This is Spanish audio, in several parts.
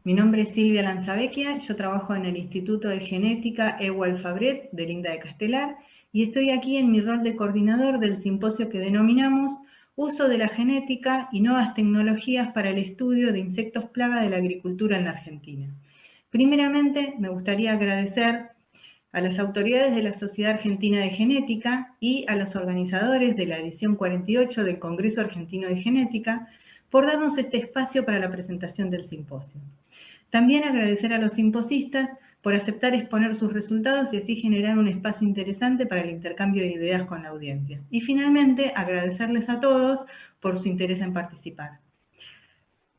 Mi nombre es Silvia Lanzavecchia, yo trabajo en el Instituto de Genética Egualfabret del INDA de Castelar y estoy aquí en mi rol de coordinador del simposio que denominamos Uso de la genética y nuevas tecnologías para el estudio de insectos plaga de la agricultura en la Argentina. Primeramente, me gustaría agradecer a las autoridades de la Sociedad Argentina de Genética y a los organizadores de la edición 48 del Congreso Argentino de Genética por darnos este espacio para la presentación del simposio. También agradecer a los simposistas por aceptar exponer sus resultados y así generar un espacio interesante para el intercambio de ideas con la audiencia. Y finalmente, agradecerles a todos por su interés en participar.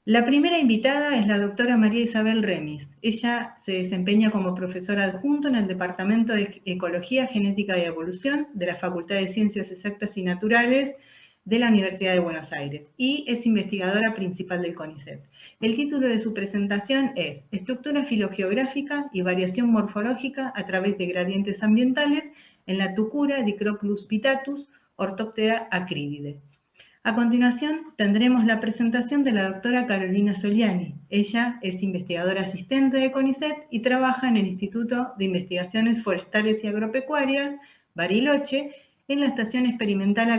La primera invitada es la doctora María Isabel Remis. Ella se desempeña como profesora adjunto en el Departamento de Ecología, Genética y Evolución de la Facultad de Ciencias Exactas y Naturales de la Universidad de Buenos Aires y es investigadora principal del CONICET. El título de su presentación es Estructura filogeográfica y variación morfológica a través de gradientes ambientales en la tucura Dicroplus vittatus, Orthoptera acridide. A continuación, tendremos la presentación de la doctora Carolina Soliani. Ella es investigadora asistente de CONICET y trabaja en el Instituto de Investigaciones Forestales y Agropecuarias, Bariloche, en la Estación Experimental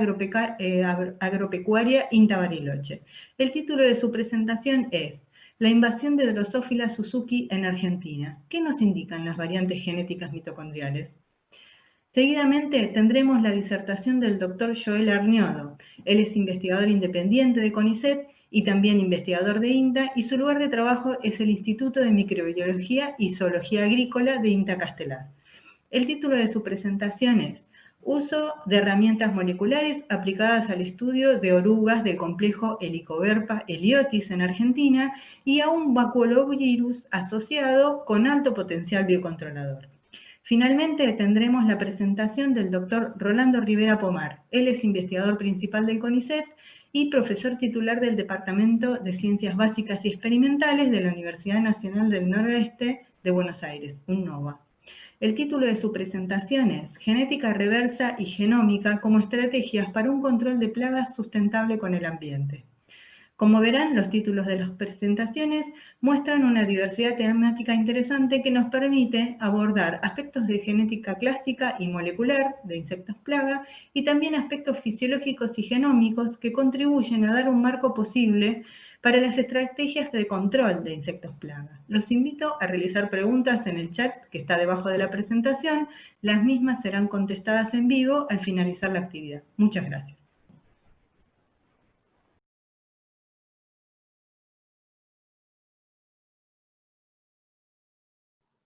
Agropecuaria INTA Bariloche. El título de su presentación es La invasión de Drosophila Suzuki en Argentina. ¿Qué nos indican las variantes genéticas mitocondriales? Seguidamente tendremos la disertación del doctor Joel Arniodo. Él es investigador independiente de CONICET y también investigador de INTA y su lugar de trabajo es el Instituto de Microbiología y Zoología Agrícola de INTA Castelar. El título de su presentación es Uso de herramientas moleculares aplicadas al estudio de orugas del complejo Helicoverpa heliotis en Argentina y a un baculovirus asociado con alto potencial biocontrolador. Finalmente tendremos la presentación del doctor Rolando Rivera Pomar. Él es investigador principal del CONICET y profesor titular del Departamento de Ciencias Básicas y Experimentales de la Universidad Nacional del Noroeste de Buenos Aires, UNNOVA. El título de su presentación es Genética reversa y genómica como estrategias para un control de plagas sustentable con el ambiente. Como verán, los títulos de las presentaciones muestran una diversidad temática interesante que nos permite abordar aspectos de genética clásica y molecular de insectos plaga y también aspectos fisiológicos y genómicos que contribuyen a dar un marco posible para las estrategias de control de insectos plaga. Los invito a realizar preguntas en el chat que está debajo de la presentación. Las mismas serán contestadas en vivo al finalizar la actividad. Muchas gracias.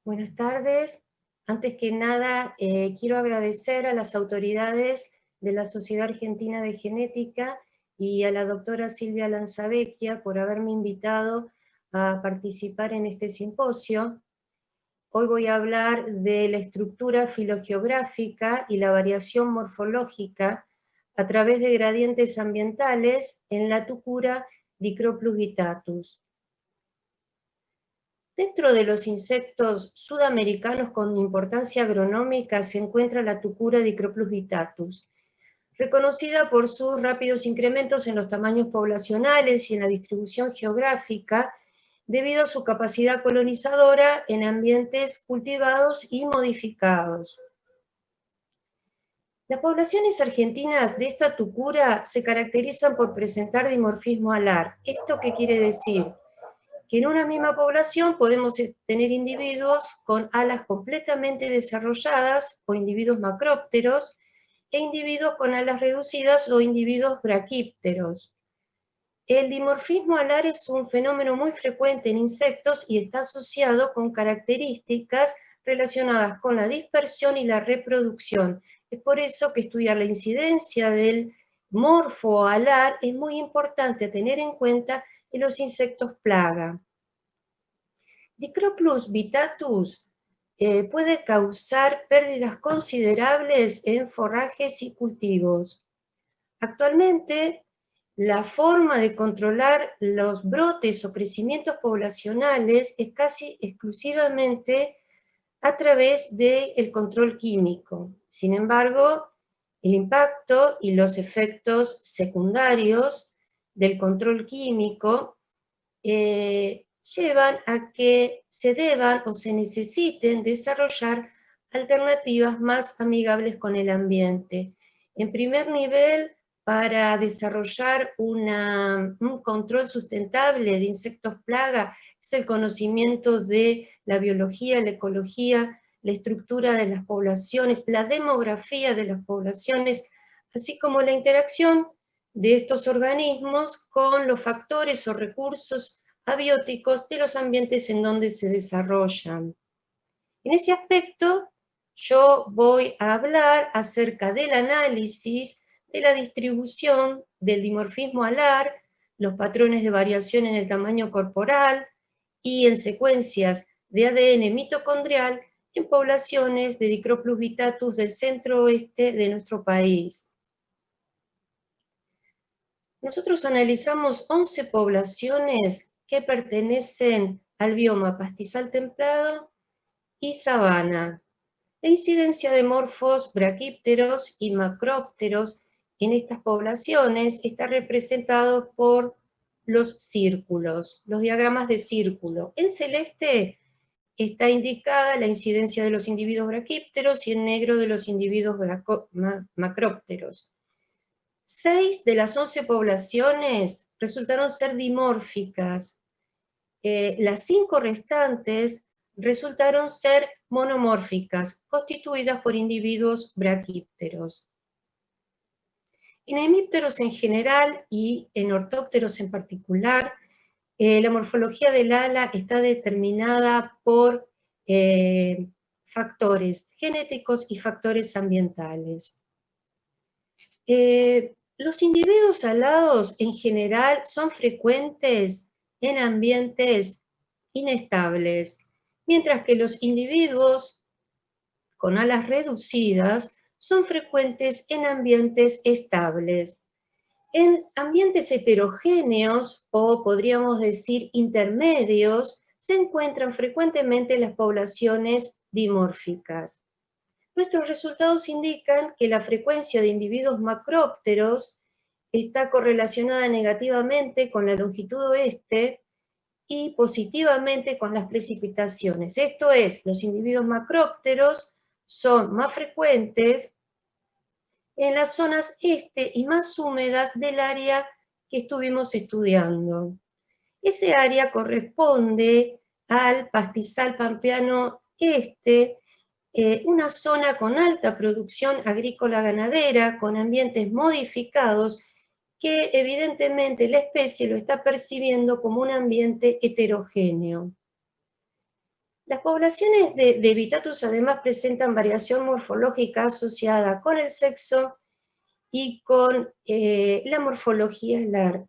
Buenas tardes. Antes que nada, quiero agradecer a las autoridades de la Sociedad Argentina de Genética y a la doctora Silvia Lanzavecchia por haberme invitado a participar en este simposio. Hoy voy a hablar de la estructura filogeográfica y la variación morfológica a través de gradientes ambientales en la tucura Dicroplus vittatus. Dentro de los insectos sudamericanos con importancia agronómica se encuentra la tucura Dicroplus vittatus, reconocida por sus rápidos incrementos en los tamaños poblacionales y en la distribución geográfica, debido a su capacidad colonizadora en ambientes cultivados y modificados. Las poblaciones argentinas de esta tucura se caracterizan por presentar dimorfismo alar. ¿Esto qué quiere decir? Que en una misma población podemos tener individuos con alas completamente desarrolladas o individuos macrópteros e individuos con alas reducidas o individuos braquípteros. El dimorfismo alar es un fenómeno muy frecuente en insectos y está asociado con características relacionadas con la dispersión y la reproducción. Es por eso que estudiar la incidencia del morfo alar es muy importante tener en cuenta en los insectos plaga. Dicroplus vittatus puede causar pérdidas considerables en forrajes y cultivos. Actualmente, la forma de controlar los brotes o crecimientos poblacionales es casi exclusivamente a través del control químico. Sin embargo, el impacto y los efectos secundarios del control químico llevan a que se deban o se necesiten desarrollar alternativas más amigables con el ambiente. En primer nivel, para desarrollar un control sustentable de insectos plaga, es el conocimiento de la biología, la ecología, la estructura de las poblaciones, la demografía de las poblaciones, así como la interacción de estos organismos con los factores o recursos abióticos de los ambientes en donde se desarrollan. En ese aspecto, yo voy a hablar acerca del análisis de la distribución del dimorfismo alar, los patrones de variación en el tamaño corporal y en secuencias de ADN mitocondrial en poblaciones de Dicroplus vittatus del centro-oeste de nuestro país. Nosotros analizamos 11 poblaciones que pertenecen al bioma pastizal templado y sabana. La incidencia de morfos, braquípteros y macrópteros en estas poblaciones está representado por los círculos, los diagramas de círculo. En celeste está indicada la incidencia de los individuos braquípteros y en negro de los individuos macrópteros. 6 de las 11 poblaciones resultaron ser dimórficas. Las 5 restantes resultaron ser monomórficas, constituidas por individuos braquípteros. En hemípteros en general y en ortópteros en particular, la morfología del ala está determinada por factores genéticos y factores ambientales. Los individuos alados en general son frecuentes en ambientes inestables, mientras que los individuos con alas reducidas son frecuentes en ambientes estables. En ambientes heterogéneos, o podríamos decir intermedios, se encuentran frecuentemente las poblaciones dimórficas. Nuestros resultados indican que la frecuencia de individuos macrópteros está correlacionada negativamente con la longitud oeste y positivamente con las precipitaciones. Esto es, los individuos macrópteros son más frecuentes en las zonas este y más húmedas del área que estuvimos estudiando. Ese área corresponde al pastizal pampeano este, una zona con alta producción agrícola ganadera, con ambientes modificados, que evidentemente la especie lo está percibiendo como un ambiente heterogéneo. Las poblaciones de Vittatus además presentan variación morfológica asociada con el sexo y con la morfología alar.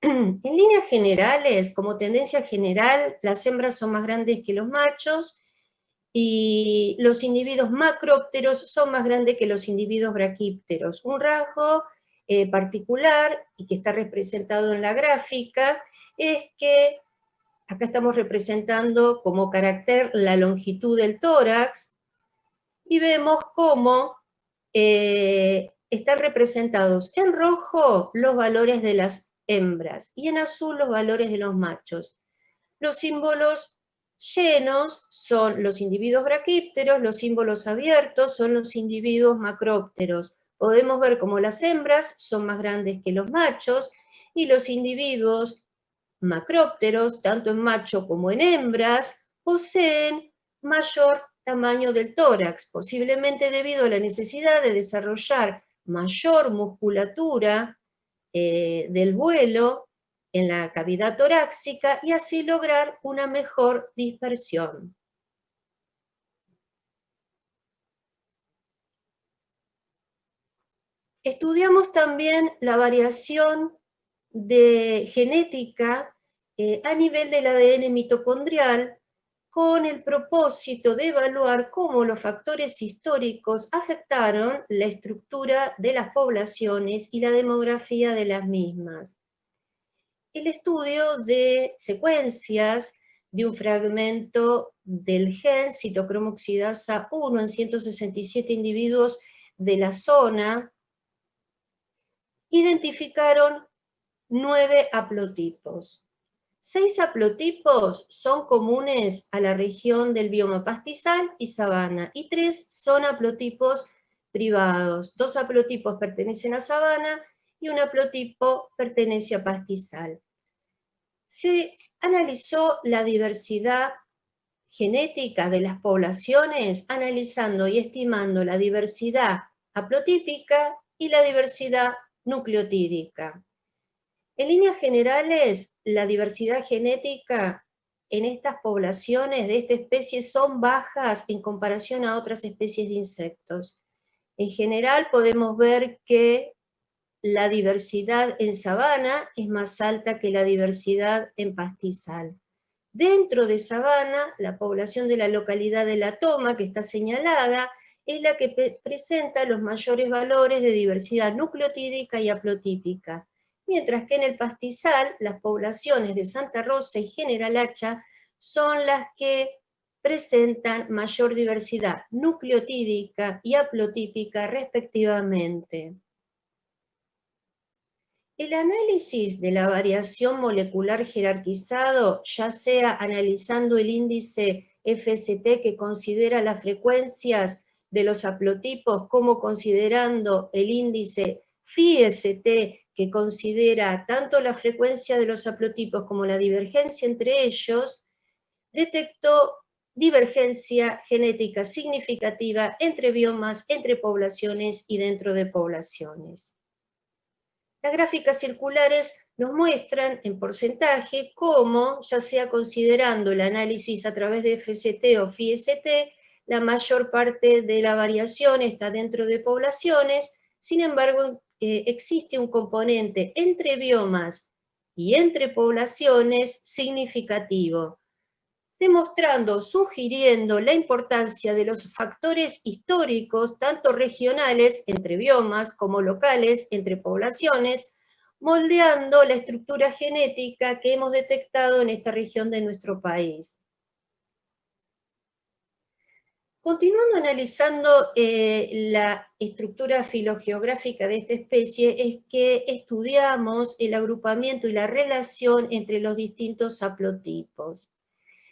En líneas generales, como tendencia general, las hembras son más grandes que los machos y los individuos macrópteros son más grandes que los individuos braquípteros. Un rasgo particular, y que está representado en la gráfica, es que acá estamos representando como carácter la longitud del tórax, y vemos cómo están representados en rojo los valores de las hembras, y en azul los valores de los machos. Los símbolos llenos son los individuos braquípteros, los símbolos abiertos son los individuos macrópteros. Podemos ver cómo las hembras son más grandes que los machos, y los individuos macrópteros, tanto en macho como en hembras, poseen mayor tamaño del tórax, posiblemente debido a la necesidad de desarrollar mayor musculatura del vuelo en la cavidad torácica y así lograr una mejor dispersión. Estudiamos también la variación genética a nivel del ADN mitocondrial con el propósito de evaluar cómo los factores históricos afectaron la estructura de las poblaciones y la demografía de las mismas. El estudio de secuencias de un fragmento del gen citocromo oxidasa 1 en 167 individuos de la zona identificaron 9 haplotipos. 6 haplotipos son comunes a la región del bioma pastizal y sabana, y 3 son haplotipos privados. 2 haplotipos pertenecen a sabana y un haplotipo pertenece a pastizal. Se analizó la diversidad genética de las poblaciones, analizando y estimando la diversidad haplotípica y la diversidad nucleotídica. En líneas generales, la diversidad genética en estas poblaciones de esta especie son bajas en comparación a otras especies de insectos. En general podemos ver que la diversidad en sabana es más alta que la diversidad en pastizal. Dentro de sabana, la población de la localidad de La Toma, que está señalada, es la que presenta los mayores valores de diversidad nucleotídica y haplotípica, mientras que en el pastizal, las poblaciones de Santa Rosa y General Hacha son las que presentan mayor diversidad nucleotídica y haplotípica respectivamente. El análisis de la variación molecular jerarquizado, ya sea analizando el índice FST que considera las frecuencias de los haplotipos, como considerando el índice FIST que considera tanto la frecuencia de los haplotipos como la divergencia entre ellos, detectó divergencia genética significativa entre biomas, entre poblaciones y dentro de poblaciones. Las gráficas circulares nos muestran en porcentaje cómo, ya sea considerando el análisis a través de FST o FIST, la mayor parte de la variación está dentro de poblaciones, sin embargo, existe un componente entre biomas y entre poblaciones significativo, demostrando, sugiriendo la importancia de los factores históricos, tanto regionales, entre biomas, como locales, entre poblaciones, moldeando la estructura genética que hemos detectado en esta región de nuestro país. Continuando analizando la estructura filogeográfica de esta especie, es que estudiamos el agrupamiento y la relación entre los distintos haplotipos.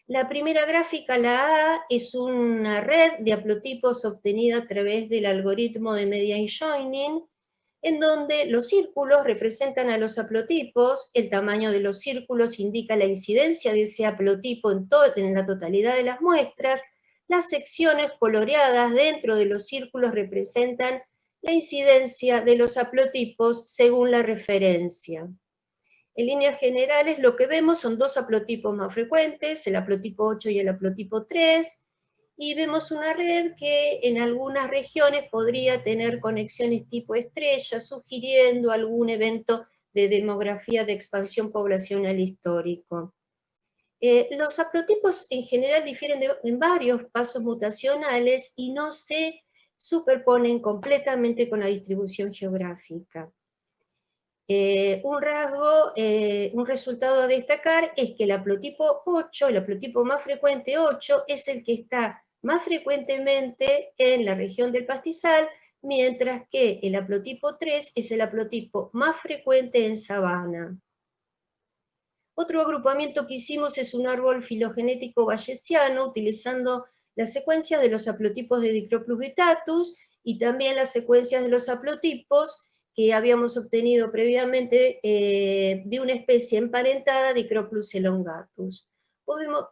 La primera gráfica, la A, es una red de haplotipos obtenida a través del algoritmo de median joining, en donde los círculos representan a los haplotipos, el tamaño de los círculos indica la incidencia de ese haplotipo en la totalidad de las muestras, las secciones coloreadas dentro de los círculos representan la incidencia de los haplotipos según la referencia. En líneas generales lo que vemos son 2 haplotipos más frecuentes, el haplotipo 8 y el haplotipo 3, y vemos una red que en algunas regiones podría tener conexiones tipo estrella, sugiriendo algún evento de demografía de expansión poblacional histórico. Los haplotipos en general difieren en varios pasos mutacionales y no se superponen completamente con la distribución geográfica. Un resultado a destacar es que el haplotipo 8, el haplotipo más frecuente 8, es el que está más frecuentemente en la región del pastizal, mientras que el haplotipo 3 es el haplotipo más frecuente en sabana. Otro agrupamiento que hicimos es un árbol filogenético bayesiano, utilizando las secuencias de los haplotipos de Dicroplus vittatus y también las secuencias de los haplotipos que habíamos obtenido previamente de una especie emparentada, Dicroplus elongatus.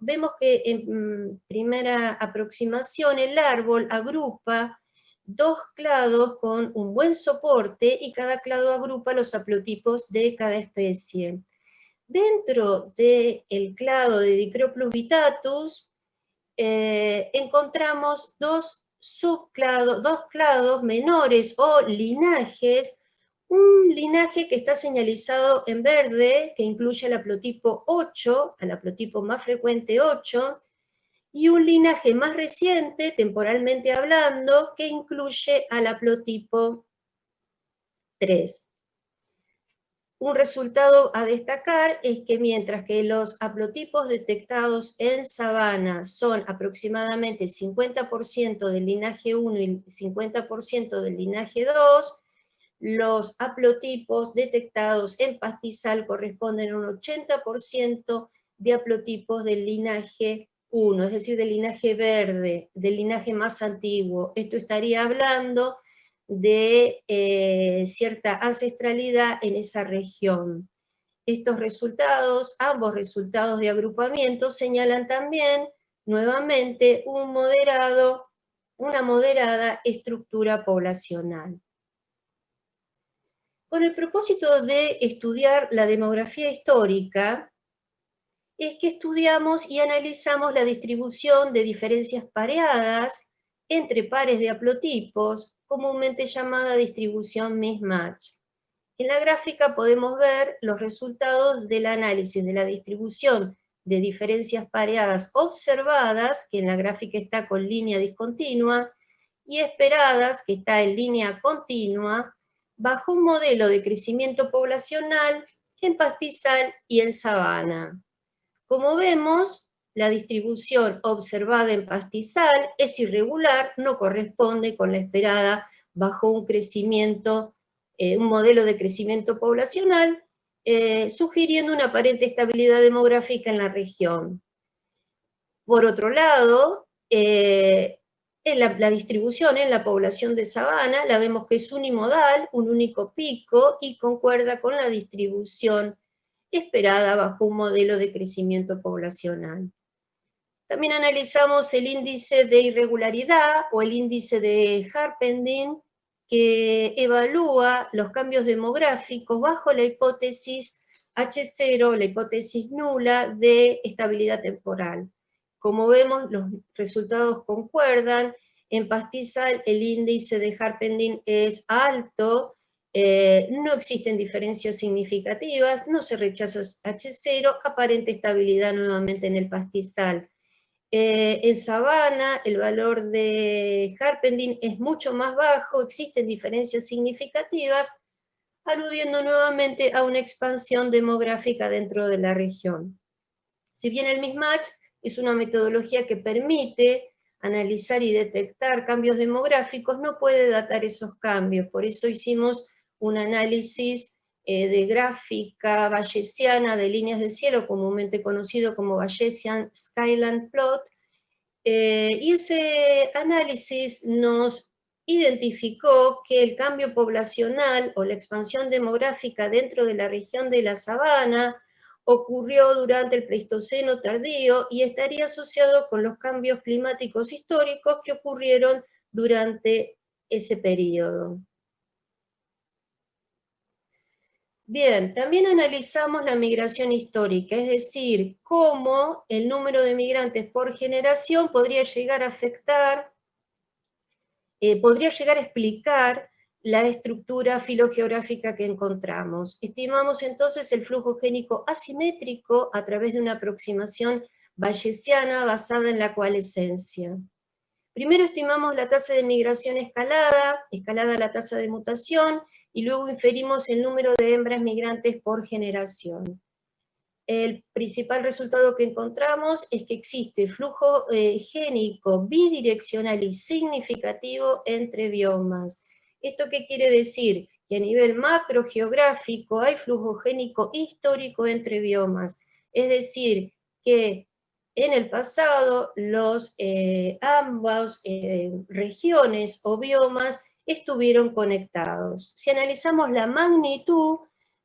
Vemos que en primera aproximación el árbol agrupa 2 clados con un buen soporte y cada clado agrupa los haplotipos de cada especie. Dentro del clado de Dicroplus vittatus encontramos 2 clados menores o linajes. Un linaje que está señalizado en verde, que incluye al haplotipo 8, al haplotipo más frecuente 8, y un linaje más reciente, temporalmente hablando, que incluye al haplotipo 3. Un resultado a destacar es que mientras que los haplotipos detectados en sabana son aproximadamente 50% del linaje 1 y 50% del linaje 2, los haplotipos detectados en pastizal corresponden a un 80% de haplotipos del linaje 1, es decir, del linaje verde, del linaje más antiguo. Esto estaría hablando de cierta ancestralidad en esa región. Estos resultados, ambos resultados de agrupamiento, señalan también, nuevamente, una moderada estructura poblacional. Con el propósito de estudiar la demografía histórica, es que estudiamos y analizamos la distribución de diferencias pareadas entre pares de haplotipos, comúnmente llamada distribución mismatch. En la gráfica podemos ver los resultados del análisis de la distribución de diferencias pareadas observadas, que en la gráfica está con línea discontinua, y esperadas, que está en línea continua, bajo un modelo de crecimiento poblacional en pastizal y en sabana. Como vemos, la distribución observada en pastizal es irregular, no corresponde con la esperada bajo un crecimiento, un modelo de crecimiento poblacional, sugiriendo una aparente estabilidad demográfica en la región. Por otro lado, la distribución en la población de sabana la vemos que es unimodal, un único pico, y concuerda con la distribución esperada bajo un modelo de crecimiento poblacional. También analizamos el índice de irregularidad o el índice de Harpending, que evalúa los cambios demográficos bajo la hipótesis H0, la hipótesis nula de estabilidad temporal. Como vemos, los resultados concuerdan. En pastizal el índice de Harpending es alto, no existen diferencias significativas, no se rechaza H0, aparente estabilidad nuevamente en el pastizal. En sabana el valor de Harpending es mucho más bajo, existen diferencias significativas, aludiendo nuevamente a una expansión demográfica dentro de la región. Si bien el mismatch es una metodología que permite analizar y detectar cambios demográficos, no puede datar esos cambios, por eso hicimos un análisis de gráfica bayesiana de líneas de cielo, comúnmente conocido como Bayesian Skyline Plot, y ese análisis nos identificó que el cambio poblacional o la expansión demográfica dentro de la región de la sabana ocurrió durante el Pleistoceno tardío y estaría asociado con los cambios climáticos históricos que ocurrieron durante ese periodo. Bien, también analizamos la migración histórica, es decir, cómo el número de migrantes por generación podría llegar a afectar, podría llegar a explicar la estructura filogeográfica que encontramos. Estimamos entonces el flujo génico asimétrico a través de una aproximación bayesiana basada en la coalescencia. Primero estimamos la tasa de migración escalada la tasa de mutación, y luego inferimos el número de hembras migrantes por generación. El principal resultado que encontramos es que existe flujo génico bidireccional y significativo entre biomas. ¿Esto qué quiere decir? Que a nivel macrogeográfico hay flujo génico histórico entre biomas. Es decir, que en el pasado ambas regiones o biomas estuvieron conectados. Si analizamos la magnitud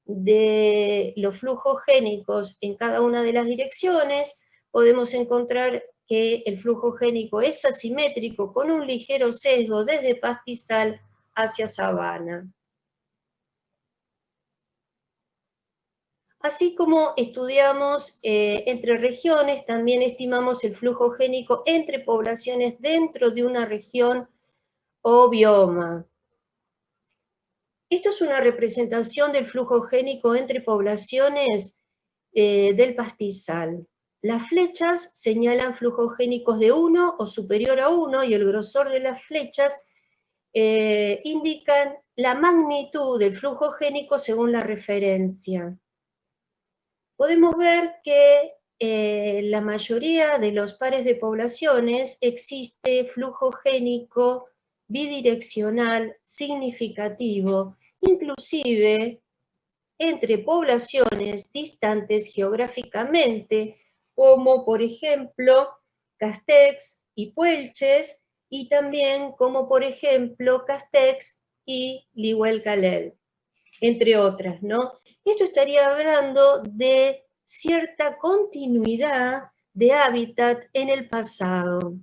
de los flujos génicos en cada una de las direcciones, podemos encontrar que el flujo génico es asimétrico con un ligero sesgo desde pastizal hacia sabana. Así como estudiamos entre regiones, también estimamos el flujo génico entre poblaciones dentro de una región o bioma. Esto es una representación del flujo génico entre poblaciones del pastizal. Las flechas señalan flujos génicos de 1 o superior a 1, y el grosor de las flechas indican la magnitud del flujo génico según la referencia. Podemos ver que la mayoría de los pares de poblaciones existe flujo génico bidireccional significativo, inclusive entre poblaciones distantes geográficamente, como por ejemplo Castex y Puelches, y también como por ejemplo Castex y Lihuel-Calel, entre otras, ¿no? Esto estaría hablando de cierta continuidad de hábitat en el pasado.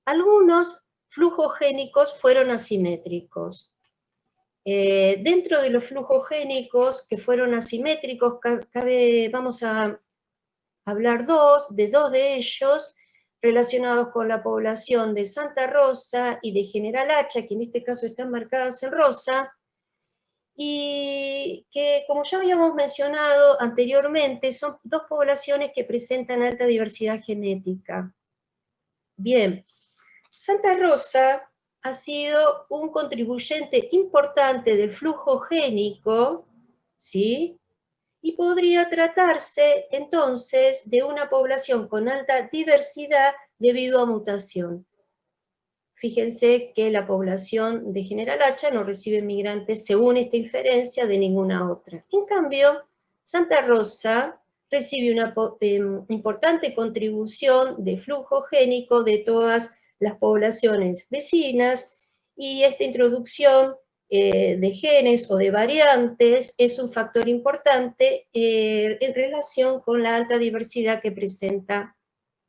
Algunos flujos génicos fueron asimétricos. Dentro de los flujos génicos que fueron asimétricos, vamos a hablar de dos de ellos, relacionados con la población de Santa Rosa y de General Hacha, que en este caso están marcadas en rosa, y que, como ya habíamos mencionado anteriormente, son dos poblaciones que presentan alta diversidad genética. Bien, Santa Rosa ha sido un contribuyente importante del flujo génico, ¿sí? Y podría tratarse entonces de una población con alta diversidad debido a mutación. Fíjense que la población de General Hacha no recibe migrantes, según esta inferencia, de ninguna otra. En cambio, Santa Rosa recibe una importante contribución de flujo génico de todas las poblaciones vecinas, y esta introducción de genes o de variantes es un factor importante en relación con la alta diversidad que presenta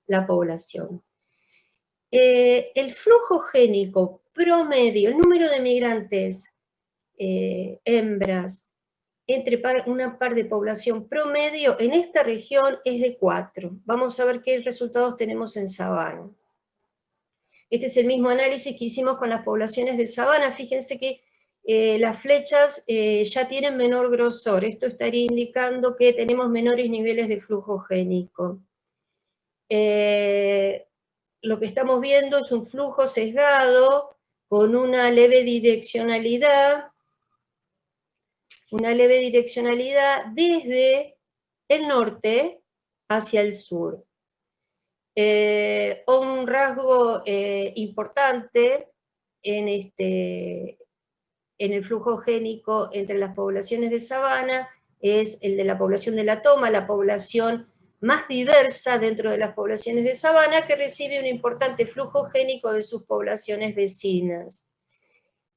la población. El flujo génico promedio, el número de migrantes hembras entre una par de población promedio en esta región es de 4. Vamos a ver qué resultados tenemos en sabana. Este es el mismo análisis que hicimos con las poblaciones de sabana. Fíjense que las flechas ya tienen menor grosor. Esto estaría indicando que tenemos menores niveles de flujo génico. Lo que estamos viendo es un flujo sesgado con una leve direccionalidad desde el norte hacia el sur. Un rasgo importante en el flujo génico entre las poblaciones de sabana es el de la población de la Toma, la población más diversa dentro de las poblaciones de sabana, que recibe un importante flujo génico de sus poblaciones vecinas.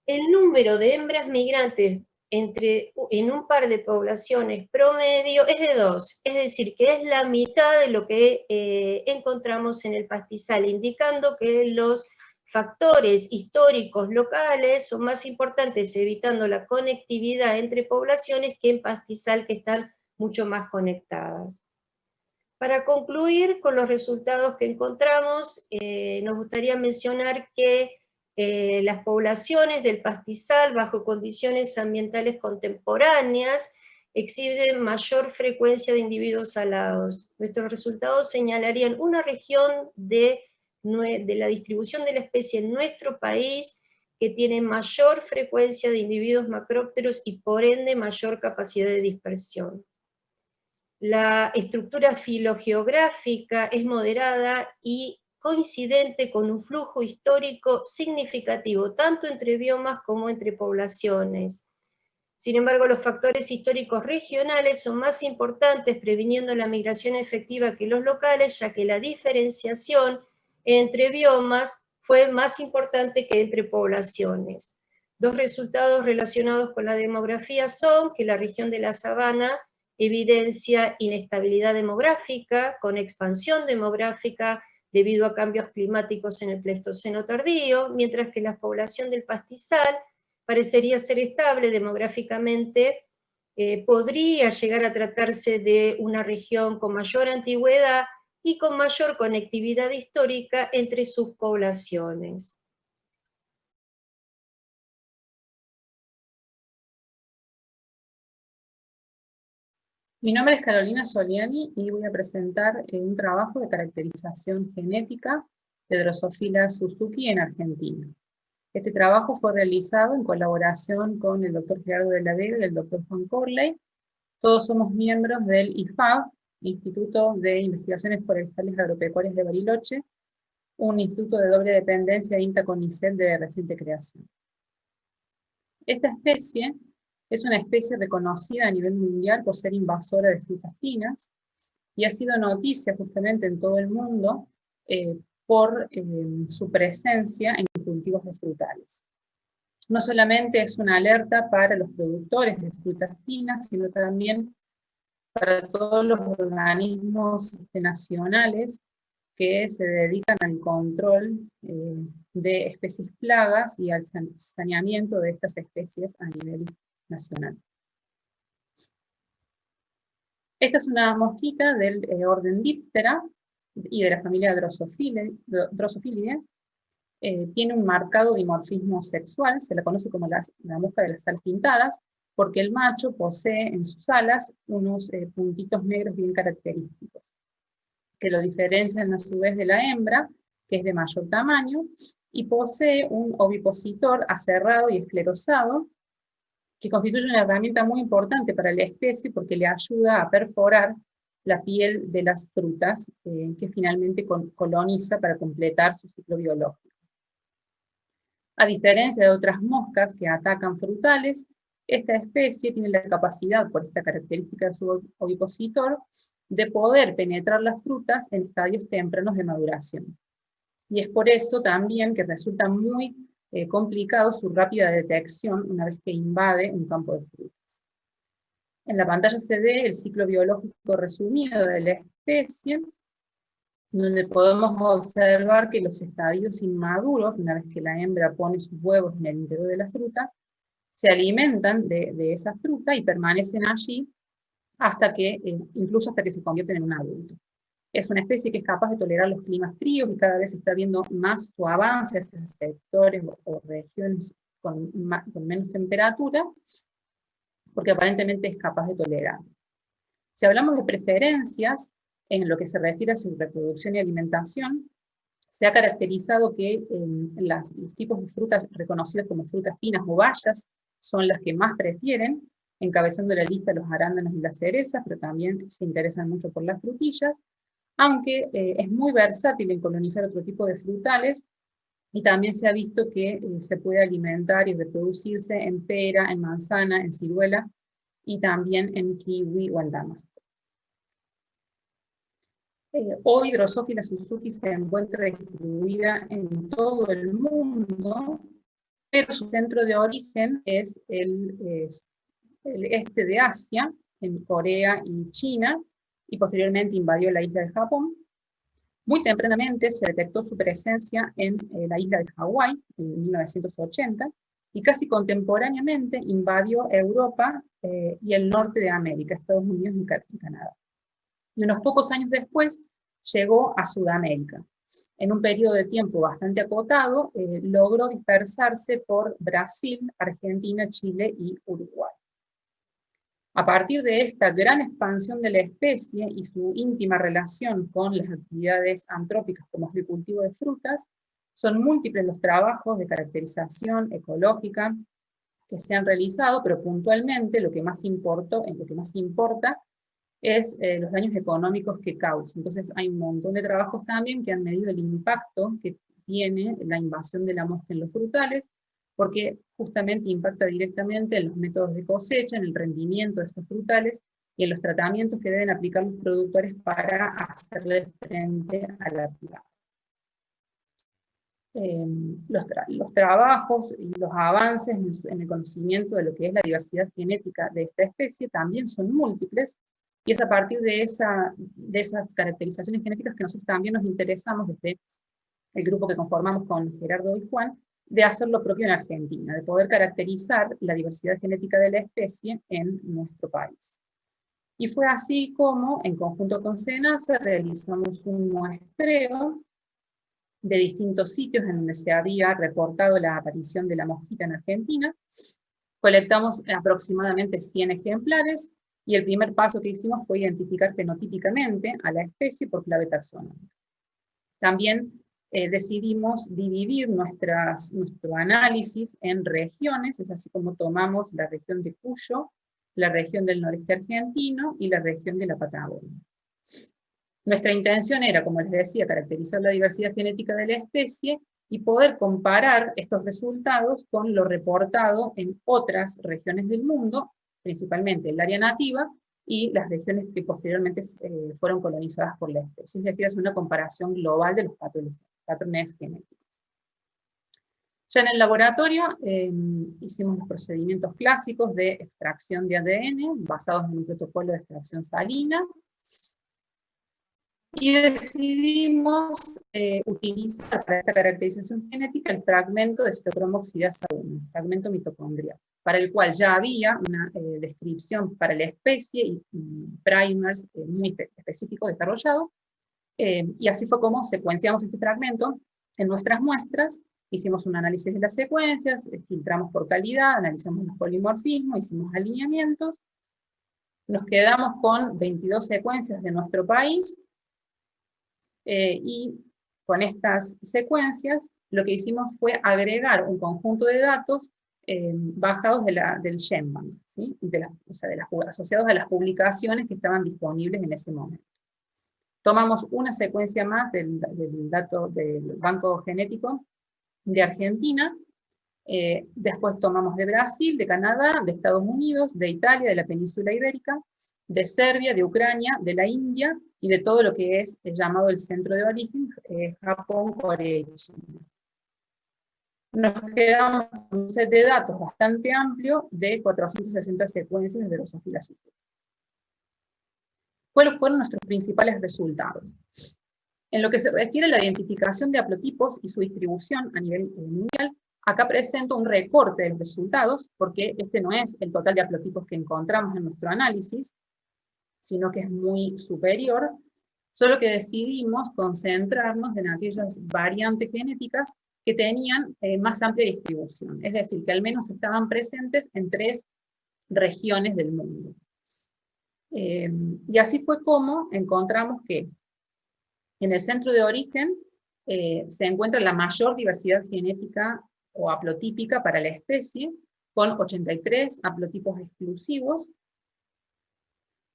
El número de hembras migrantes en un par de poblaciones promedio es de 2, es decir, que es la mitad de lo que encontramos en el pastizal, indicando que los factores históricos locales son más importantes evitando la conectividad entre poblaciones que en pastizal, que están mucho más conectadas. Para concluir con los resultados que encontramos, nos gustaría mencionar que las poblaciones del pastizal bajo condiciones ambientales contemporáneas exhiben mayor frecuencia de individuos alados. Nuestros resultados señalarían una región de la distribución de la especie en nuestro país que tiene mayor frecuencia de individuos macrópteros y por ende mayor capacidad de dispersión. La estructura filogeográfica es moderada y coincidente con un flujo histórico significativo, tanto entre biomas como entre poblaciones. Sin embargo, los factores históricos regionales son más importantes, previniendo la migración efectiva que los locales, ya que la diferenciación entre biomas fue más importante que entre poblaciones. Dos resultados relacionados con la demografía son que la región de la sabana evidencia inestabilidad demográfica, con expansión demográfica debido a cambios climáticos en el Pleistoceno tardío, mientras que la población del pastizal parecería ser estable demográficamente. Podría llegar a tratarse de una región con mayor antigüedad y con mayor conectividad histórica entre sus poblaciones. Mi nombre es Carolina Soliani y voy a presentar un trabajo de caracterización genética de Drosophila suzuki en Argentina. Este trabajo fue realizado en colaboración con el doctor Gerardo de la Vega y el doctor Juan Corley. Todos somos miembros del IFAB, Instituto de Investigaciones Forestales Agropecuarias de Bariloche, un instituto de doble dependencia INTA-CONICET de reciente creación. Esta especie Es una especie reconocida a nivel mundial por ser invasora de frutas finas, y ha sido noticia justamente en todo el mundo por su presencia en cultivos de frutales. No solamente es una alerta para los productores de frutas finas, sino también para todos los organismos nacionales que se dedican al control de especies plagas y al saneamiento de estas especies a nivel nacional. Esta es una mosquita del orden Diptera y de la familia Drosophilidae. Tiene un marcado dimorfismo sexual, se la conoce como la mosca de las alas pintadas, porque el macho posee en sus alas unos puntitos negros bien característicos, que lo diferencian a su vez de la hembra, que es de mayor tamaño, y posee un ovipositor aserrado y esclerosado, que constituye una herramienta muy importante para la especie porque le ayuda a perforar la piel de las frutas que finalmente coloniza para completar su ciclo biológico. A diferencia de otras moscas que atacan frutales, esta especie tiene la capacidad, por esta característica de su ovipositor, de poder penetrar las frutas en estadios tempranos de maduración. Y es por eso también que resulta muy complicado su rápida detección una vez que invade un campo de frutas. En la pantalla se ve el ciclo biológico resumido de la especie, donde podemos observar que los estadios inmaduros, una vez que la hembra pone sus huevos en el interior de las frutas, se alimentan de esa fruta y permanecen allí incluso hasta que se convierten en un adulto. Es una especie que es capaz de tolerar los climas fríos y cada vez se está viendo más su avance hacia sectores o regiones con menos temperatura, porque aparentemente es capaz de tolerar. Si hablamos de preferencias, en lo que se refiere a su reproducción y alimentación, se ha caracterizado que los tipos de frutas reconocidos como frutas finas o bayas son las que más prefieren, encabezando la lista los arándanos y las cerezas, pero también se interesan mucho por las frutillas, aunque es muy versátil en colonizar otro tipo de frutales, y también se ha visto que se puede alimentar y reproducirse en pera, en manzana, en ciruela, y también en kiwi o en damasco. Hoy Drosophila suzuki se encuentra distribuida en todo el mundo, pero su centro de origen es el este de Asia, en Corea y China, y posteriormente invadió la isla de Japón. Muy tempranamente se detectó su presencia en la isla de Hawái, en 1980, y casi contemporáneamente invadió Europa y el norte de América, Estados Unidos y Canadá. Y unos pocos años después llegó a Sudamérica. En un periodo de tiempo bastante acotado, logró dispersarse por Brasil, Argentina, Chile y Uruguay. A partir de esta gran expansión de la especie y su íntima relación con las actividades antrópicas como es el cultivo de frutas, son múltiples los trabajos de caracterización ecológica que se han realizado, pero puntualmente lo que más importa es los daños económicos que causa. Entonces hay un montón de trabajos también que han medido el impacto que tiene la invasión de la mosca en los frutales, porque justamente impacta directamente en los métodos de cosecha, en el rendimiento de estos frutales y en los tratamientos que deben aplicar los productores para hacerle frente a la plaga. Los trabajos y los avances en el conocimiento de lo que es la diversidad genética de esta especie también son múltiples, y es a partir de esas caracterizaciones genéticas que nosotros también nos interesamos desde el grupo que conformamos con Gerardo y Juan, de hacer lo propio en Argentina, de poder caracterizar la diversidad genética de la especie en nuestro país. Y fue así como, en conjunto con SENASA, realizamos un muestreo de distintos sitios en donde se había reportado la aparición de la mosquita en Argentina. Colectamos aproximadamente 100 ejemplares, y el primer paso que hicimos fue identificar fenotípicamente a la especie por clave taxonómica. También decidimos dividir nuestro análisis en regiones, es así como tomamos la región de Cuyo, la región del noreste argentino y la región de la Patagonia. Nuestra intención era, como les decía, caracterizar la diversidad genética de la especie y poder comparar estos resultados con lo reportado en otras regiones del mundo, principalmente el área nativa, y las regiones que posteriormente fueron colonizadas por la especie. Es decir, es una comparación global de los patrones genéticos. Ya en el laboratorio hicimos los procedimientos clásicos de extracción de ADN, basados en un protocolo de extracción salina, y decidimos utilizar para esta caracterización genética el fragmento de citocromo oxidasa 1, un fragmento mitocondrial, para el cual ya había una descripción para la especie y primers muy específicos desarrollados, y así fue como secuenciamos este fragmento en nuestras muestras. Hicimos un análisis de las secuencias, filtramos por calidad, analizamos los polimorfismos, hicimos alineamientos, nos quedamos con 22 secuencias de nuestro país, y con estas secuencias lo que hicimos fue agregar un conjunto de datos bajados del GenBank, ¿sí? Asociados a las publicaciones que estaban disponibles en ese momento. Tomamos una secuencia más del dato del Banco Genético de Argentina, después tomamos de Brasil, de Canadá, de Estados Unidos, de Italia, de la península ibérica, de Serbia, de Ucrania, de la India, y de todo lo que es llamado el centro de origen, Japón, Corea y China. Nos quedamos con un set de datos bastante amplio de 460 secuencias de Drosophila subsp. ¿Cuáles fueron nuestros principales resultados? En lo que se refiere a la identificación de haplotipos y su distribución a nivel mundial, acá presento un recorte de los resultados, porque este no es el total de haplotipos que encontramos en nuestro análisis, sino que es muy superior, solo que decidimos concentrarnos en aquellas variantes genéticas que tenían más amplia distribución, es decir, que al menos estaban presentes en 3 regiones del mundo. Y así fue como encontramos que en el centro de origen se encuentra la mayor diversidad genética o haplotípica para la especie, con 83 haplotipos exclusivos.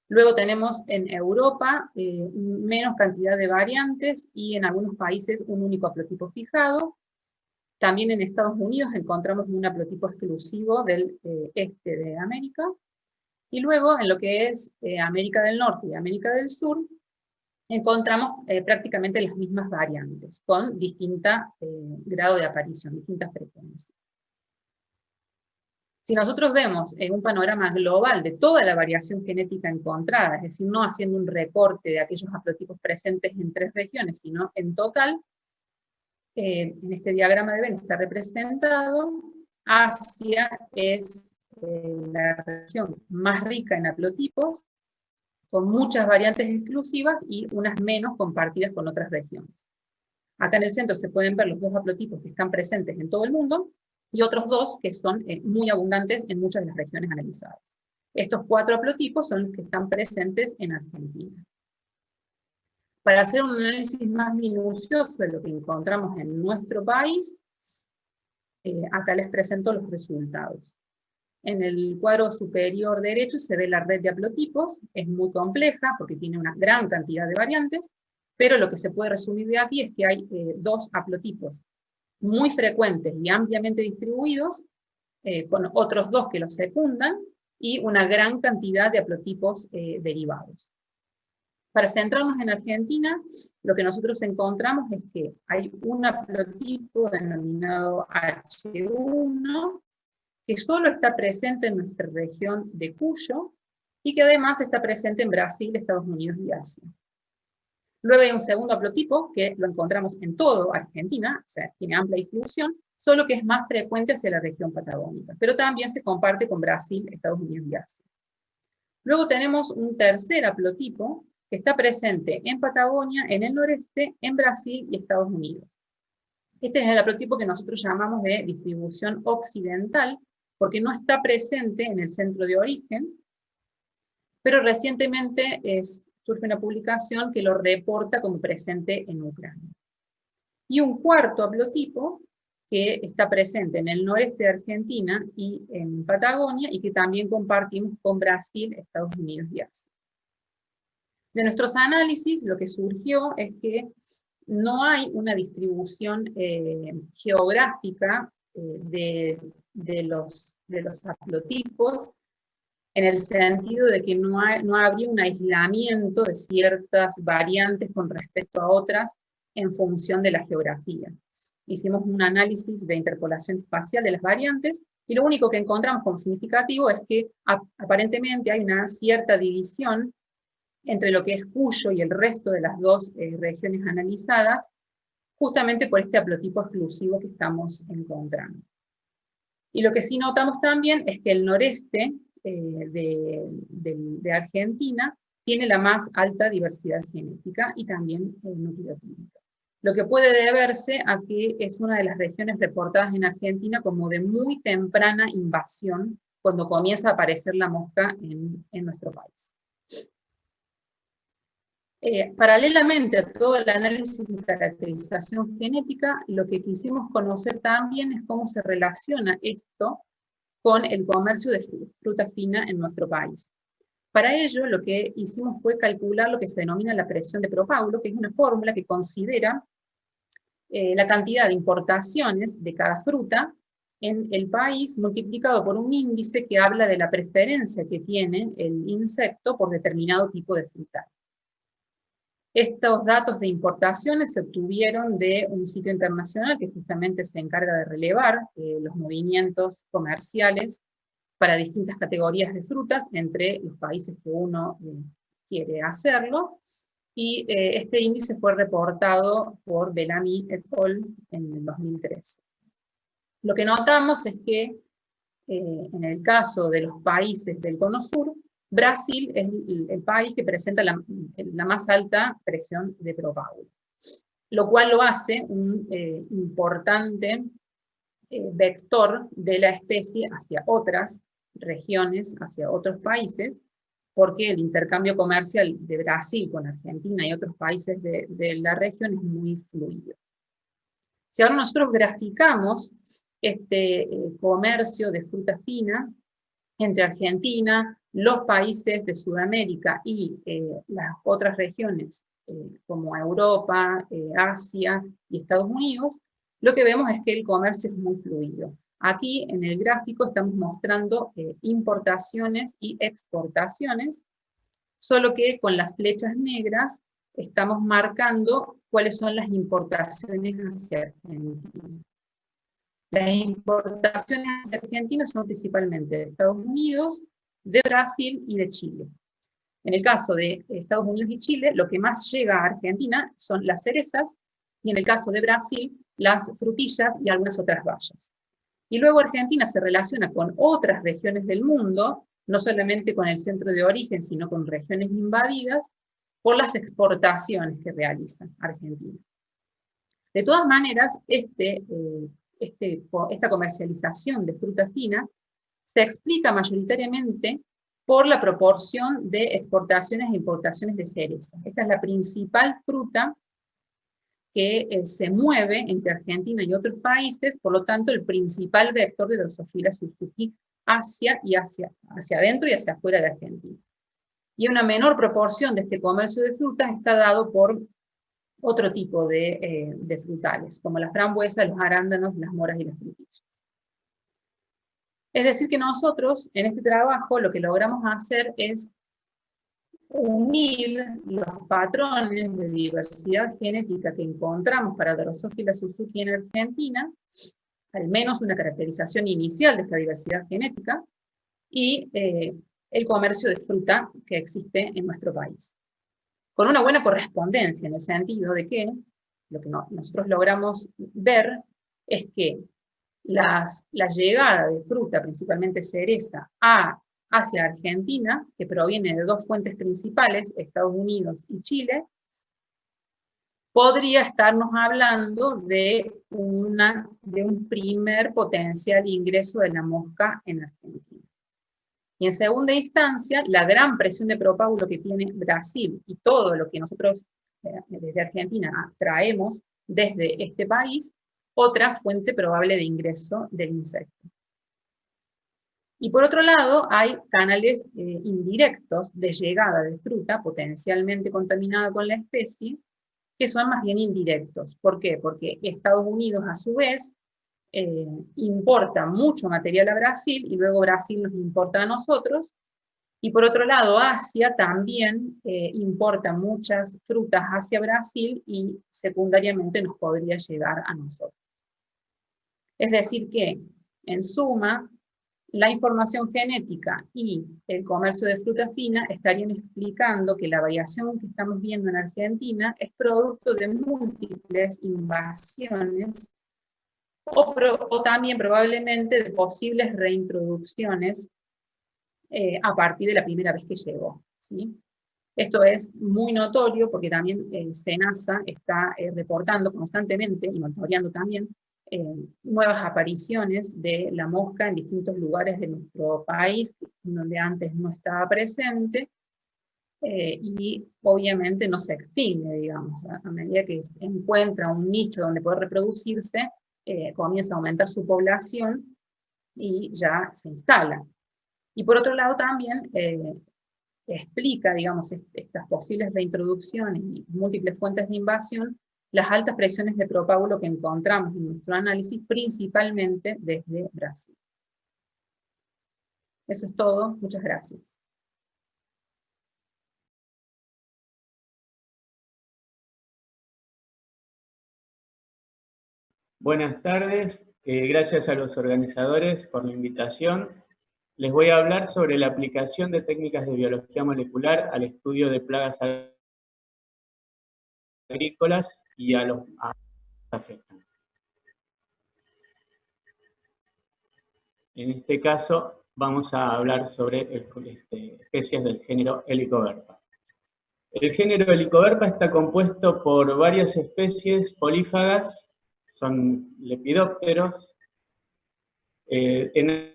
Luego tenemos en Europa menos cantidad de variantes y en algunos países un único haplotipo fijado. También en Estados Unidos encontramos un haplotipo exclusivo del este de América. Y luego en lo que es América del Norte y América del Sur, encontramos prácticamente las mismas variantes, con distinto grado de aparición, distintas frecuencias. Si nosotros vemos en un panorama global de toda la variación genética encontrada, es decir, no haciendo un recorte de aquellos haplotipos presentes en 3 regiones, sino en total, en este diagrama de Venn está representado, Asia es la región más rica en haplotipos, con muchas variantes exclusivas y unas menos compartidas con otras regiones. Acá en el centro se pueden ver los 2 haplotipos que están presentes en todo el mundo, y otros 2 que son muy abundantes en muchas de las regiones analizadas. Estos 4 haplotipos son los que están presentes en Argentina. Para hacer un análisis más minucioso de lo que encontramos en nuestro país, acá les presento los resultados. En el cuadro superior derecho se ve la red de haplotipos, es muy compleja porque tiene una gran cantidad de variantes, pero lo que se puede resumir de aquí es que hay 2 haplotipos muy frecuentes y ampliamente distribuidos, con otros 2 que los secundan, y una gran cantidad de haplotipos derivados. Para centrarnos en Argentina, lo que nosotros encontramos es que hay un haplotipo denominado H1, que solo está presente en nuestra región de Cuyo, y que además está presente en Brasil, Estados Unidos y Asia. Luego hay un segundo haplotipo, que lo encontramos en toda Argentina, o sea, tiene amplia distribución, solo que es más frecuente hacia la región patagónica, pero también se comparte con Brasil, Estados Unidos y Asia. Luego tenemos un tercer haplotipo, que está presente en Patagonia, en el noreste, en Brasil y Estados Unidos. Este es el haplotipo que nosotros llamamos de distribución occidental, porque no está presente en el centro de origen, pero recientemente surge una publicación que lo reporta como presente en Ucrania. Y un cuarto haplotipo que está presente en el noreste de Argentina y en Patagonia, y que también compartimos con Brasil, Estados Unidos y Asia. De nuestros análisis, lo que surgió es que no hay una distribución geográfica de los haplotipos, en el sentido de que no habría un aislamiento de ciertas variantes con respecto a otras en función de la geografía. Hicimos un análisis de interpolación espacial de las variantes, y lo único que encontramos como significativo es que aparentemente hay una cierta división entre lo que es Cuyo y el resto de las dos regiones analizadas, justamente por este haplotipo exclusivo que estamos encontrando. Y lo que sí notamos también es que el noreste de Argentina tiene la más alta diversidad genética y también nucleotídica. Lo que puede deberse a que es una de las regiones reportadas en Argentina como de muy temprana invasión, cuando comienza a aparecer la mosca en nuestro país. Paralelamente a todo el análisis de caracterización genética, lo que quisimos conocer también es cómo se relaciona esto con el comercio de fruta fina en nuestro país. Para ello, lo que hicimos fue calcular lo que se denomina la presión de propágulo, que es una fórmula que considera la cantidad de importaciones de cada fruta en el país multiplicado por un índice que habla de la preferencia que tiene el insecto por determinado tipo de fruta. Estos datos de importaciones se obtuvieron de un sitio internacional que justamente se encarga de relevar los movimientos comerciales para distintas categorías de frutas entre los países que uno quiere hacerlo, y este índice fue reportado por Bellamy et al. En el 2013. Lo que notamos es que en el caso de los países del Cono Sur, Brasil es el país que presenta la más alta presión de propágulo, lo cual lo hace un importante vector de la especie hacia otras regiones, hacia otros países, porque el intercambio comercial de Brasil con Argentina y otros países de la región es muy fluido. Si ahora nosotros graficamos este comercio de fruta fina entre Argentina, los países de Sudamérica y las otras regiones como Europa, Asia y Estados Unidos, lo que vemos es que el comercio es muy fluido. Aquí en el gráfico estamos mostrando importaciones y exportaciones, solo que con las flechas negras estamos marcando cuáles son las importaciones hacia Argentina. Las importaciones hacia Argentina son principalmente de Estados Unidos, de Brasil y de Chile. En el caso de Estados Unidos y Chile, lo que más llega a Argentina son las cerezas, y en el caso de Brasil, las frutillas y algunas otras bayas. Y luego Argentina se relaciona con otras regiones del mundo, no solamente con el centro de origen, sino con regiones invadidas, por las exportaciones que realiza Argentina. De todas maneras, esta comercialización de fruta fina se explica mayoritariamente por la proporción de exportaciones e importaciones de cereza. Esta es la principal fruta que se mueve entre Argentina y otros países, por lo tanto el principal vector de Drosophila suzuki hacia adentro y hacia afuera de Argentina. Y una menor proporción de este comercio de frutas está dado por otro tipo de frutales, como la frambuesa, los arándanos, las moras y las frutillas. Es decir que nosotros, en este trabajo, lo que logramos hacer es unir los patrones de diversidad genética que encontramos para Drosophila suzuki en Argentina, al menos una caracterización inicial de esta diversidad genética, y el comercio de fruta que existe en nuestro país. Con una buena correspondencia, en el sentido de que lo que nosotros logramos ver es que la llegada de fruta, principalmente cereza, hacia Argentina, que proviene de dos fuentes principales, Estados Unidos y Chile, podría estarnos hablando de un primer potencial ingreso de la mosca en Argentina. Y en segunda instancia, la gran presión de propágulo que tiene Brasil y todo lo que nosotros desde Argentina traemos desde este país, otra fuente probable de ingreso del insecto. Y por otro lado, hay canales indirectos de llegada de fruta potencialmente contaminada con la especie, que son más bien indirectos. ¿Por qué? Porque Estados Unidos, a su vez, importa mucho material a Brasil, y luego Brasil nos importa a nosotros, y por otro lado, Asia también importa muchas frutas hacia Brasil, y secundariamente nos podría llegar a nosotros. Es decir que, en suma, la información genética y el comercio de fruta fina estarían explicando que la variación que estamos viendo en Argentina es producto de múltiples invasiones o también probablemente de posibles reintroducciones a partir de la primera vez que llegó, ¿sí? Esto es muy notorio porque también SENASA está reportando constantemente y monitoreando también nuevas apariciones de la mosca en distintos lugares de nuestro país, donde antes no estaba presente, y obviamente no se extingue, digamos, a medida que encuentra un nicho donde poder reproducirse, comienza a aumentar su población y ya se instala. Y por otro lado también explica, digamos, estas posibles reintroducciones y múltiples fuentes de invasión, las altas presiones de propágulo que encontramos en nuestro análisis, principalmente desde Brasil. Eso es todo, muchas gracias. Buenas tardes, gracias a los organizadores por la invitación. Les voy a hablar sobre la aplicación de técnicas de biología molecular al estudio de plagas agrícolas y a los afectantes. En este caso vamos a hablar sobre especies del género Helicoverpa. El género Helicoverpa está compuesto por varias especies polífagas, son lepidópteros. En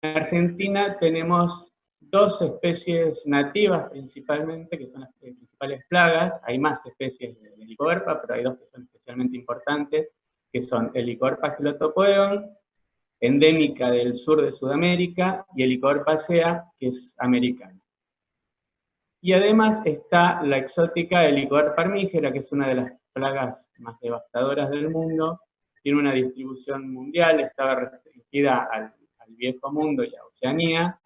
Argentina tenemos dos especies nativas principalmente, que son las principales plagas. Hay más especies de Helicoverpa, pero hay dos que son especialmente importantes, que son Helicoverpa gelotopoeon, endémica del sur de Sudamérica, y Helicoverpa acea, que es americana. Y además está la exótica Helicoverpa armígera, que es una de las plagas más devastadoras del mundo, tiene una distribución mundial, estaba restringida al Viejo Mundo y a Oceanía,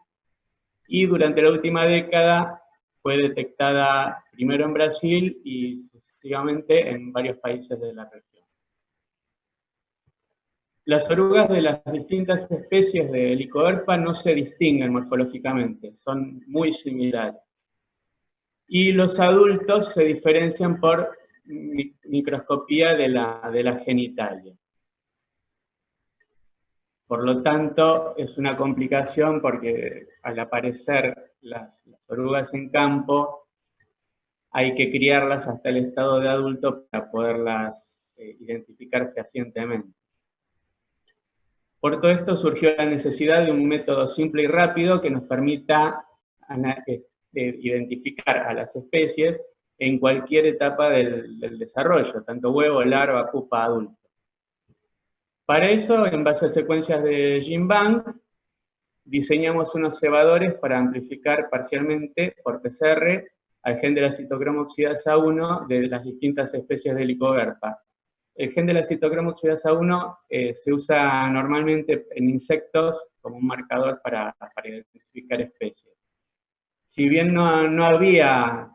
y durante la última década fue detectada primero en Brasil y sucesivamente en varios países de la región. Las orugas de las distintas especies de Helicoverpa no se distinguen morfológicamente, son muy similares. Y los adultos se diferencian por microscopía de la genitalia. Por lo tanto, es una complicación porque al aparecer las orugas en campo, hay que criarlas hasta el estado de adulto para poderlas identificar fehacientemente. Por todo esto surgió la necesidad de un método simple y rápido que nos permita identificar a las especies en cualquier etapa del desarrollo, tanto huevo, larva, pupa, adulto. Para eso, en base a secuencias de GenBank, diseñamos unos cebadores para amplificar parcialmente por PCR al gen de la citocromo oxidasa 1 de las distintas especies de Helicoverpa. El gen de la citocromo oxidasa 1 se usa normalmente en insectos como un marcador para identificar especies. Si bien no había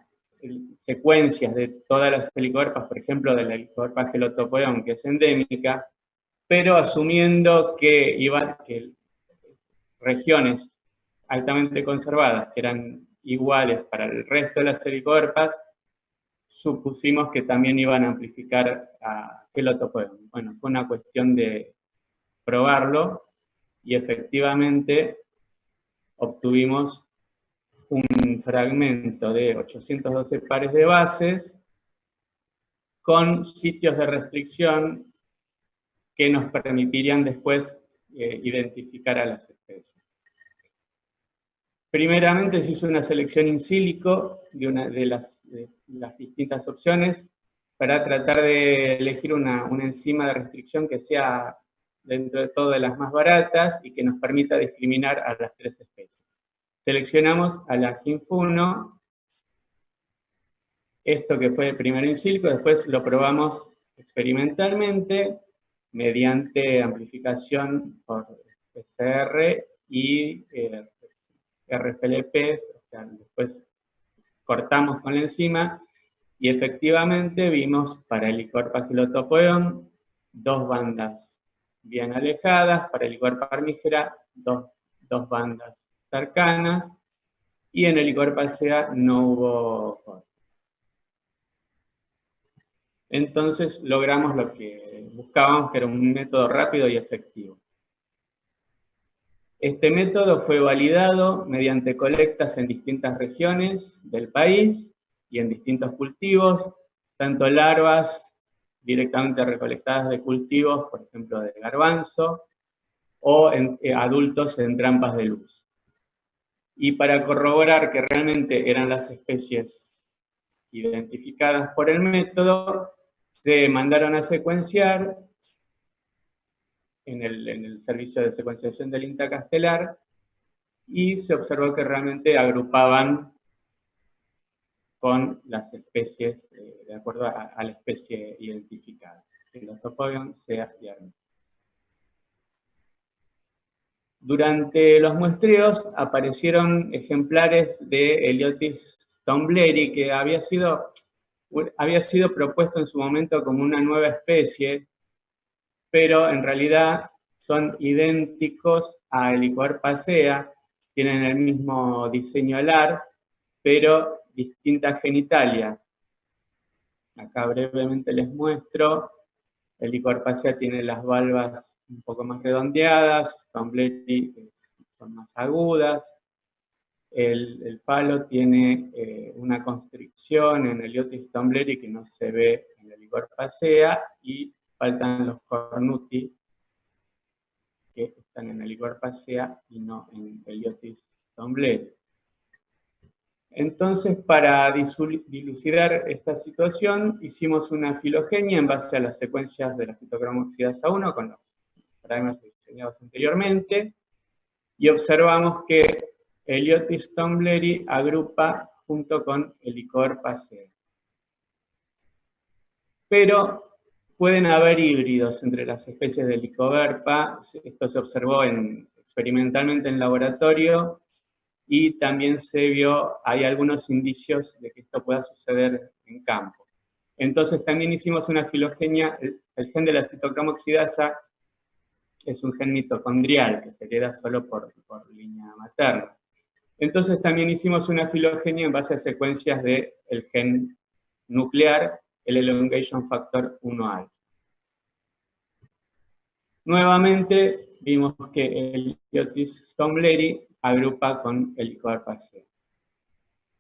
secuencias de todas las Helicoverpas, por ejemplo de la Helicoverpa gelotopoeon, que es endémica, pero asumiendo que regiones altamente conservadas, que eran iguales para el resto de las Helicoverpas, supusimos que también iban a amplificar a gelotopoeon. Bueno, fue una cuestión de probarlo, y efectivamente obtuvimos un fragmento de 812 pares de bases con sitios de restricción que nos permitirían después identificar a las especies. Primeramente se hizo una selección in silico de las distintas opciones para tratar de elegir una enzima de restricción que sea dentro de todo de las más baratas y que nos permita discriminar a las tres especies. Seleccionamos a la HINF1, Esto que fue primero in silico, después lo probamos experimentalmente mediante amplificación por PCR y RFLP, o sea, después cortamos con la enzima y efectivamente vimos para el licor pagilotopoeon 2 bandas bien alejadas, para el licor parmígera 2 bandas cercanas, y en el licor pasea no hubo corte. Entonces logramos lo que buscábamos, que era un método rápido y efectivo. Este método fue validado mediante colectas en distintas regiones del país y en distintos cultivos, tanto larvas directamente recolectadas de cultivos, por ejemplo de garbanzo, o adultos en trampas de luz. Y para corroborar que realmente eran las especies identificadas por el método, se mandaron a secuenciar en el servicio de secuenciación del INTA Castelar, y se observó que realmente agrupaban con las especies de acuerdo a la especie identificada, Pagilotopoeon, Sea y Armia. Durante los muestreos aparecieron ejemplares de Heliotis stonebleri, que había sido propuesto en su momento como una nueva especie, pero en realidad son idénticos a Helicoverpa sea, tienen el mismo diseño alar, pero distinta genitalia. Acá brevemente les muestro. Helicoverpa sea tiene las valvas un poco más redondeadas, stonebleri son más agudas. El palo tiene una constricción en Heliotis stonebleri que no se ve en Helicoverpa sea, y faltan los cornuti, que están en Helicoverpa sea y no en Heliotis stonebleri. Entonces, para dilucidar esta situación, hicimos una filogenia en base a las secuencias de la citocromo oxidasa 1 con los parámetros diseñados anteriormente, y observamos que Heliotis stonebleri agrupa junto con Helicoverpa sea. Pero pueden haber híbridos entre las especies de Helicoverpa. Esto se observó experimentalmente en laboratorio, y también hay algunos indicios de que esto pueda suceder en campo. Entonces también hicimos una filogenia. El gen de la citocromo oxidasa es un gen mitocondrial que se hereda solo por línea materna. Entonces también hicimos una filogenia en base a secuencias del gen nuclear, el elongation factor 1A. Nuevamente vimos que el Heliotis stonebleri agrupa con Helicoverpa sea.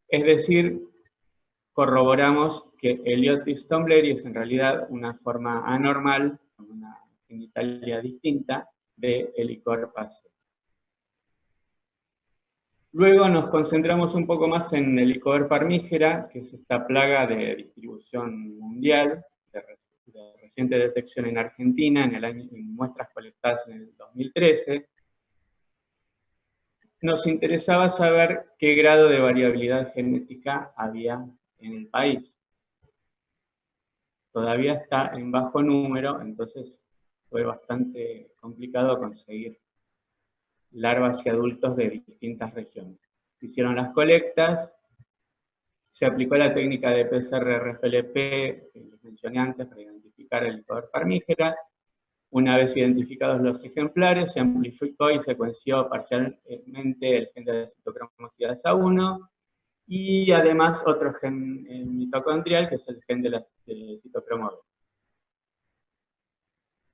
Es decir, corroboramos que Heliotis stonebleri es en realidad una forma anormal, con una genitalia distinta, de Helicoverpa sea. Luego nos concentramos un poco más en Helicoverpa armígera, que es esta plaga de distribución mundial, de reciente detección en Argentina, en muestras colectadas en el 2013. Nos interesaba saber qué grado de variabilidad genética había en el país. Todavía está en bajo número, entonces fue bastante complicado conseguir larvas y adultos de distintas regiones. Hicieron las colectas, se aplicó la técnica de PCR-RFLP que les mencioné antes para identificar el Helicoverpa armígera. Una vez identificados los ejemplares, se amplificó y secuenció parcialmente el gen de la citocromo oxidasa 1, y además otro gen mitocondrial, que es el gen de la citocromo B.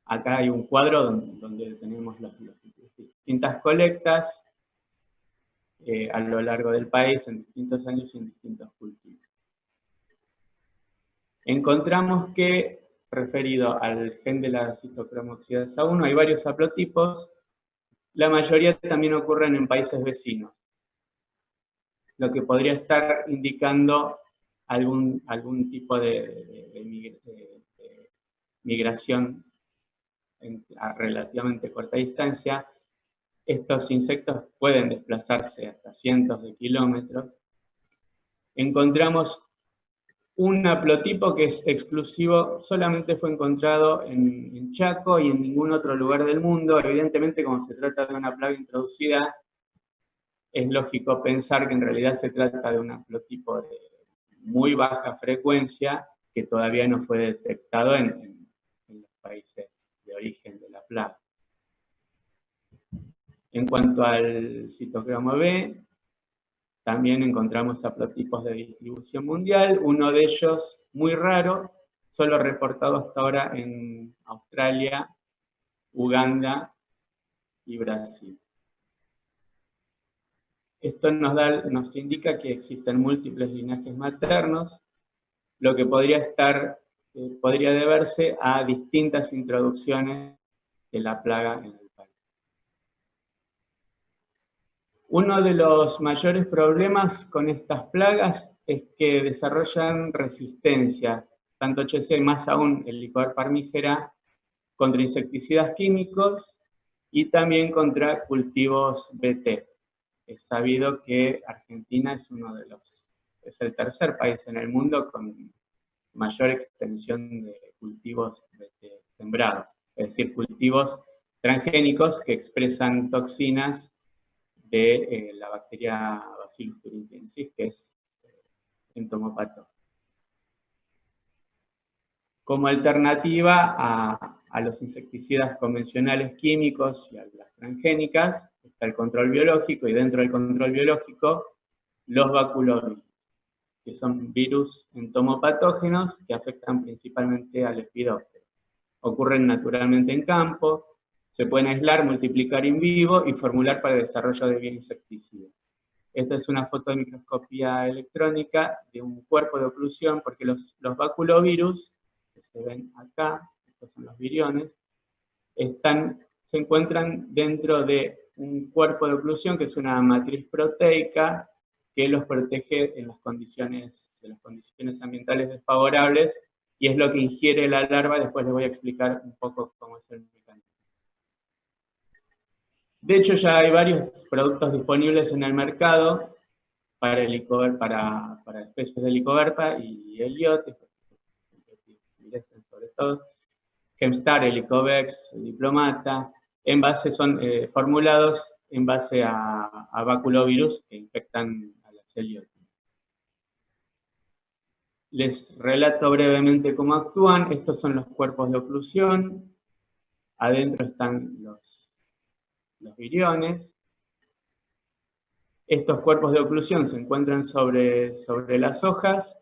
Acá hay un cuadro donde tenemos las distintas colectas a lo largo del país, en distintos años y en distintos cultivos. Encontramos que, referido al gen de la citocromo oxidasa 1, hay varios haplotipos. La mayoría también ocurren en países vecinos, lo que podría estar indicando algún tipo de migración a relativamente corta distancia. Estos insectos pueden desplazarse hasta cientos de kilómetros. Encontramos un haplotipo que es exclusivo, solamente fue encontrado en Chaco y en ningún otro lugar del mundo. Evidentemente, como se trata de una plaga introducida, es lógico pensar que en realidad se trata de un haplotipo de muy baja frecuencia que todavía no fue detectado en los países de origen de la plaga. En cuanto al citocromo B, también encontramos haplotipos de distribución mundial, uno de ellos muy raro, solo reportado hasta ahora en Australia, Uganda y Brasil. Esto nos indica que existen múltiples linajes maternos, lo que podría deberse a distintas introducciones de la plaga en el país. Uno de los mayores problemas con estas plagas es que desarrollan resistencia, tanto HC y más aún Helicoverpa armigera, contra insecticidas químicos y también contra cultivos BT. Es sabido que Argentina es el tercer país en el mundo con mayor extensión de cultivos BT sembrados, es decir, cultivos transgénicos que expresan toxinas de la bacteria Bacillus thuringiensis, que es entomopatógena. Como alternativa a los insecticidas convencionales químicos y a las transgénicas, está el control biológico, y dentro del control biológico, los baculovirus, que son virus entomopatógenos que afectan principalmente al lepidóptero. Ocurren naturalmente en campo, se pueden aislar, multiplicar in vivo y formular para el desarrollo de bioinsecticidas. Esta es una foto de microscopía electrónica de un cuerpo de oclusión, porque los baculovirus, que se ven acá, estos son los viriones, se encuentran dentro de un cuerpo de oclusión que es una matriz proteica que los protege en las condiciones ambientales desfavorables, y es lo que ingiere la larva. Después les voy a explicar un poco cómo es el mecanismo. De hecho, ya hay varios productos disponibles en el mercado para especies de Helicoverpa y Eliote, sobre todo, Chemstar, Helicovex, Diplomata, son formulados en base a baculovirus que infectan a las Eliote. Les relato brevemente cómo actúan. Estos son los cuerpos de oclusión. Adentro están los viriones. Estos cuerpos de oclusión se encuentran sobre las hojas.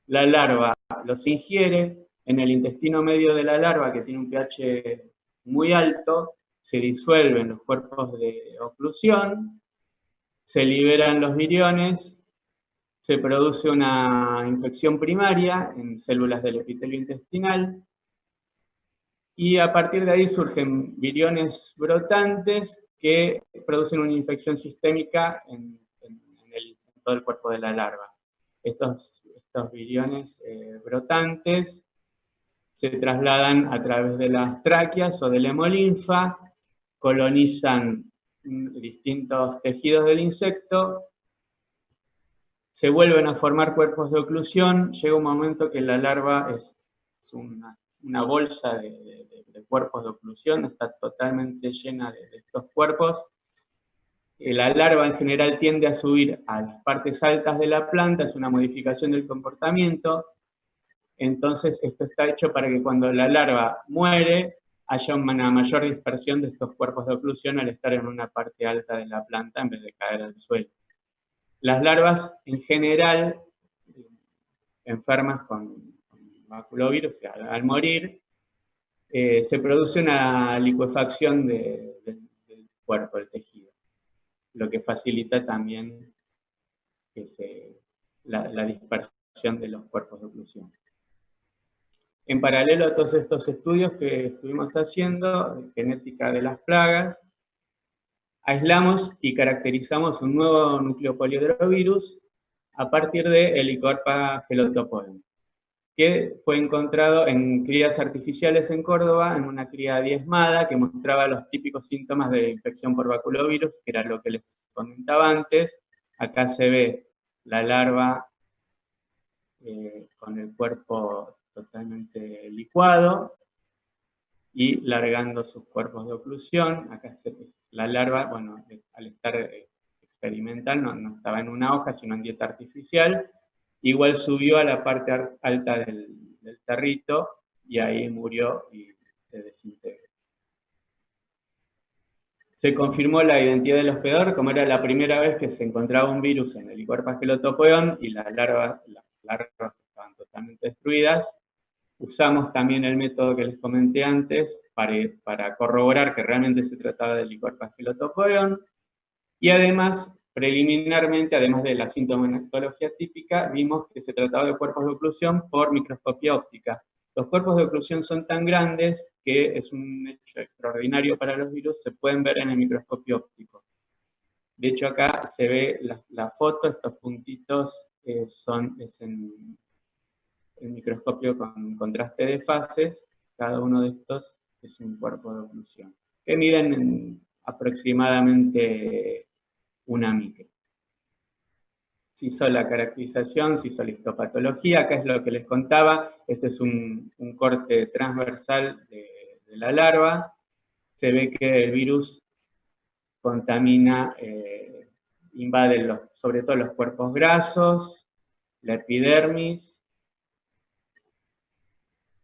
La larva los ingiere. En el intestino medio de la larva, que tiene un pH muy alto, se disuelven los cuerpos de oclusión, se liberan los viriones, se produce una infección primaria en células del epitelio intestinal, y a partir de ahí surgen viriones brotantes que producen una infección sistémica en todo el cuerpo de la larva. Estos viriones brotantes se trasladan a través de las tráqueas o del hemolinfa, colonizan distintos tejidos del insecto, se vuelven a formar cuerpos de oclusión. Llega un momento que la larva es una bolsa de cuerpos de oclusión, está totalmente llena de estos cuerpos. La larva en general tiende a subir a las partes altas de la planta, es una modificación del comportamiento. Entonces esto está hecho para que cuando la larva muere haya una mayor dispersión de estos cuerpos de oclusión al estar en una parte alta de la planta en vez de caer al suelo. Las larvas en general enfermas con baculovirus, al morir, se produce una licuefacción del cuerpo, del tejido, lo que facilita también la dispersión de los cuerpos de oclusión. En paralelo a todos estos estudios que estuvimos haciendo, de genética de las plagas, aislamos y caracterizamos un nuevo nucleopoliodrovirus a partir de Helicoverpa gelotopodum, que fue encontrado en crías artificiales en Córdoba, en una cría diezmada que mostraba los típicos síntomas de infección por baculovirus, que era lo que les comentaba antes. Acá se ve la larva con el cuerpo totalmente licuado y largando sus cuerpos de oclusión. Acá la larva, bueno, al estar experimental no estaba en una hoja, sino en dieta artificial. Igual subió a la parte alta del tarrito y ahí murió y se desintegró. Se confirmó la identidad del hospedador, como era la primera vez que se encontraba un virus en el Helicoverpa skelotopoeon y las larvas estaban totalmente destruidas. Usamos también el método que les comenté antes para corroborar que realmente se trataba del Helicoverpa skelotopoeon. Y además, preliminarmente, además de la sintomatología típica, vimos que se trataba de cuerpos de oclusión por microscopía óptica. Los cuerpos de oclusión son tan grandes que es un hecho extraordinario para los virus, se pueden ver en el microscopio óptico. De hecho, acá se ve la foto, estos puntitos es en el microscopio con contraste de fases. Cada uno de estos es un cuerpo de oclusión, que miden aproximadamente una micra. Se hizo la caracterización, se hizo la histopatología, acá es lo que les contaba, este es un corte transversal de la larva, se ve que el virus contamina, invade sobre todo los cuerpos grasos, la epidermis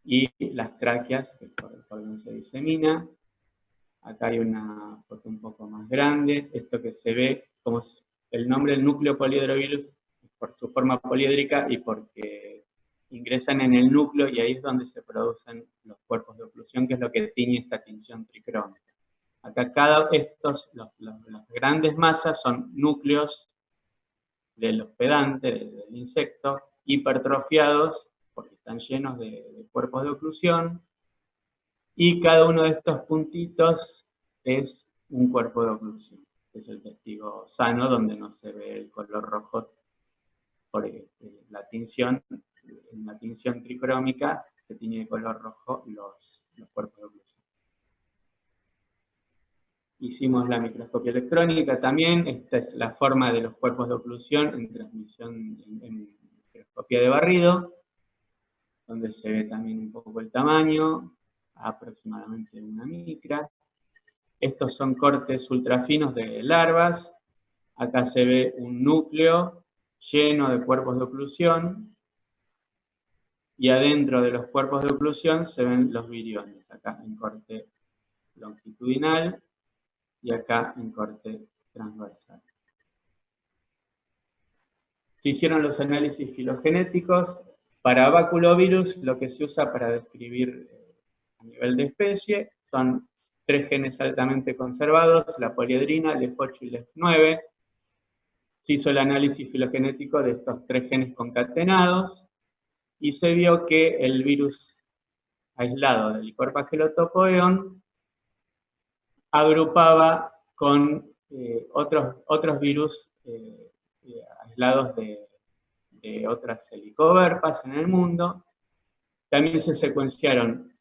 y las tráqueas, que es por donde se disemina. Acá hay una foto un poco más grande, esto que se ve como el nombre del núcleo poliedrovirus por su forma poliédrica y porque ingresan en el núcleo y ahí es donde se producen los cuerpos de oclusión, que es lo que tiñe esta tinción tricrómica. Acá las grandes masas son núcleos del hospedante, del insecto, hipertrofiados, porque están llenos de cuerpos de oclusión, y cada uno de estos puntitos es un cuerpo de oclusión. Es el testigo sano, donde no se ve el color rojo por la tinción. En la tinción tricrómica se tiñe de color rojo los cuerpos de oclusión. Hicimos la microscopía electrónica también. Esta es la forma de los cuerpos de oclusión en transmisión en microscopía de barrido, donde se ve también un poco el tamaño, aproximadamente una micra. Estos son cortes ultrafinos de larvas. Acá se ve un núcleo lleno de cuerpos de oclusión. Y adentro de los cuerpos de oclusión se ven los viriones. Acá en corte longitudinal y acá en corte transversal. Se hicieron los análisis filogenéticos. Para baculovirus, lo que se usa para describir a nivel de especie son 3 genes altamente conservados, la poliedrina, LEF8 y LEF9. Se hizo el análisis filogenético de estos 3 genes concatenados y se vio que el virus aislado del Helicoverpa skelotopoeon agrupaba con otros virus aislados de otras helicoverpas en el mundo. También se secuenciaron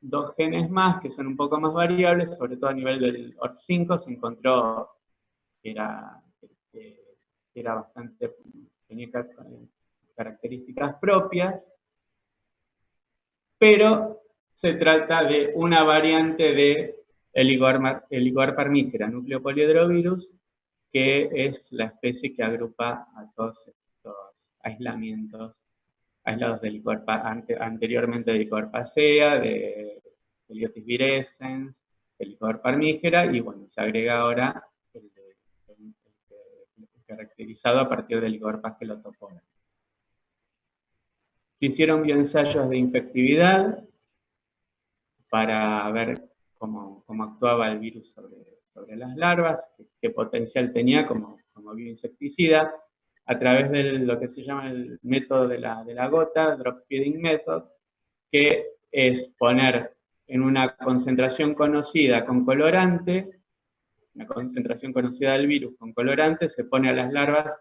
2 genes más que son un poco más variables, sobre todo a nivel del ORF5 se encontró que tenía características propias, pero se trata de una variante de Helicoverpa armígera, núcleo poliedrovirus, que es la especie que agrupa a todos estos aislados de Helicoverpa, anteriormente de Helicoverpa sea, de Heliotis virescens, Helicoverpa armígera, y bueno, se agrega ahora el caracterizado a partir del Helicoverpa skelotopoeon. Se hicieron bioensayos de infectividad para ver cómo actuaba el virus sobre las larvas, qué potencial tenía como bioinsecticida, a través de lo que se llama el método de la gota, drop feeding method, que es poner en una concentración conocida con colorante, una concentración conocida del virus con colorante, se pone a las larvas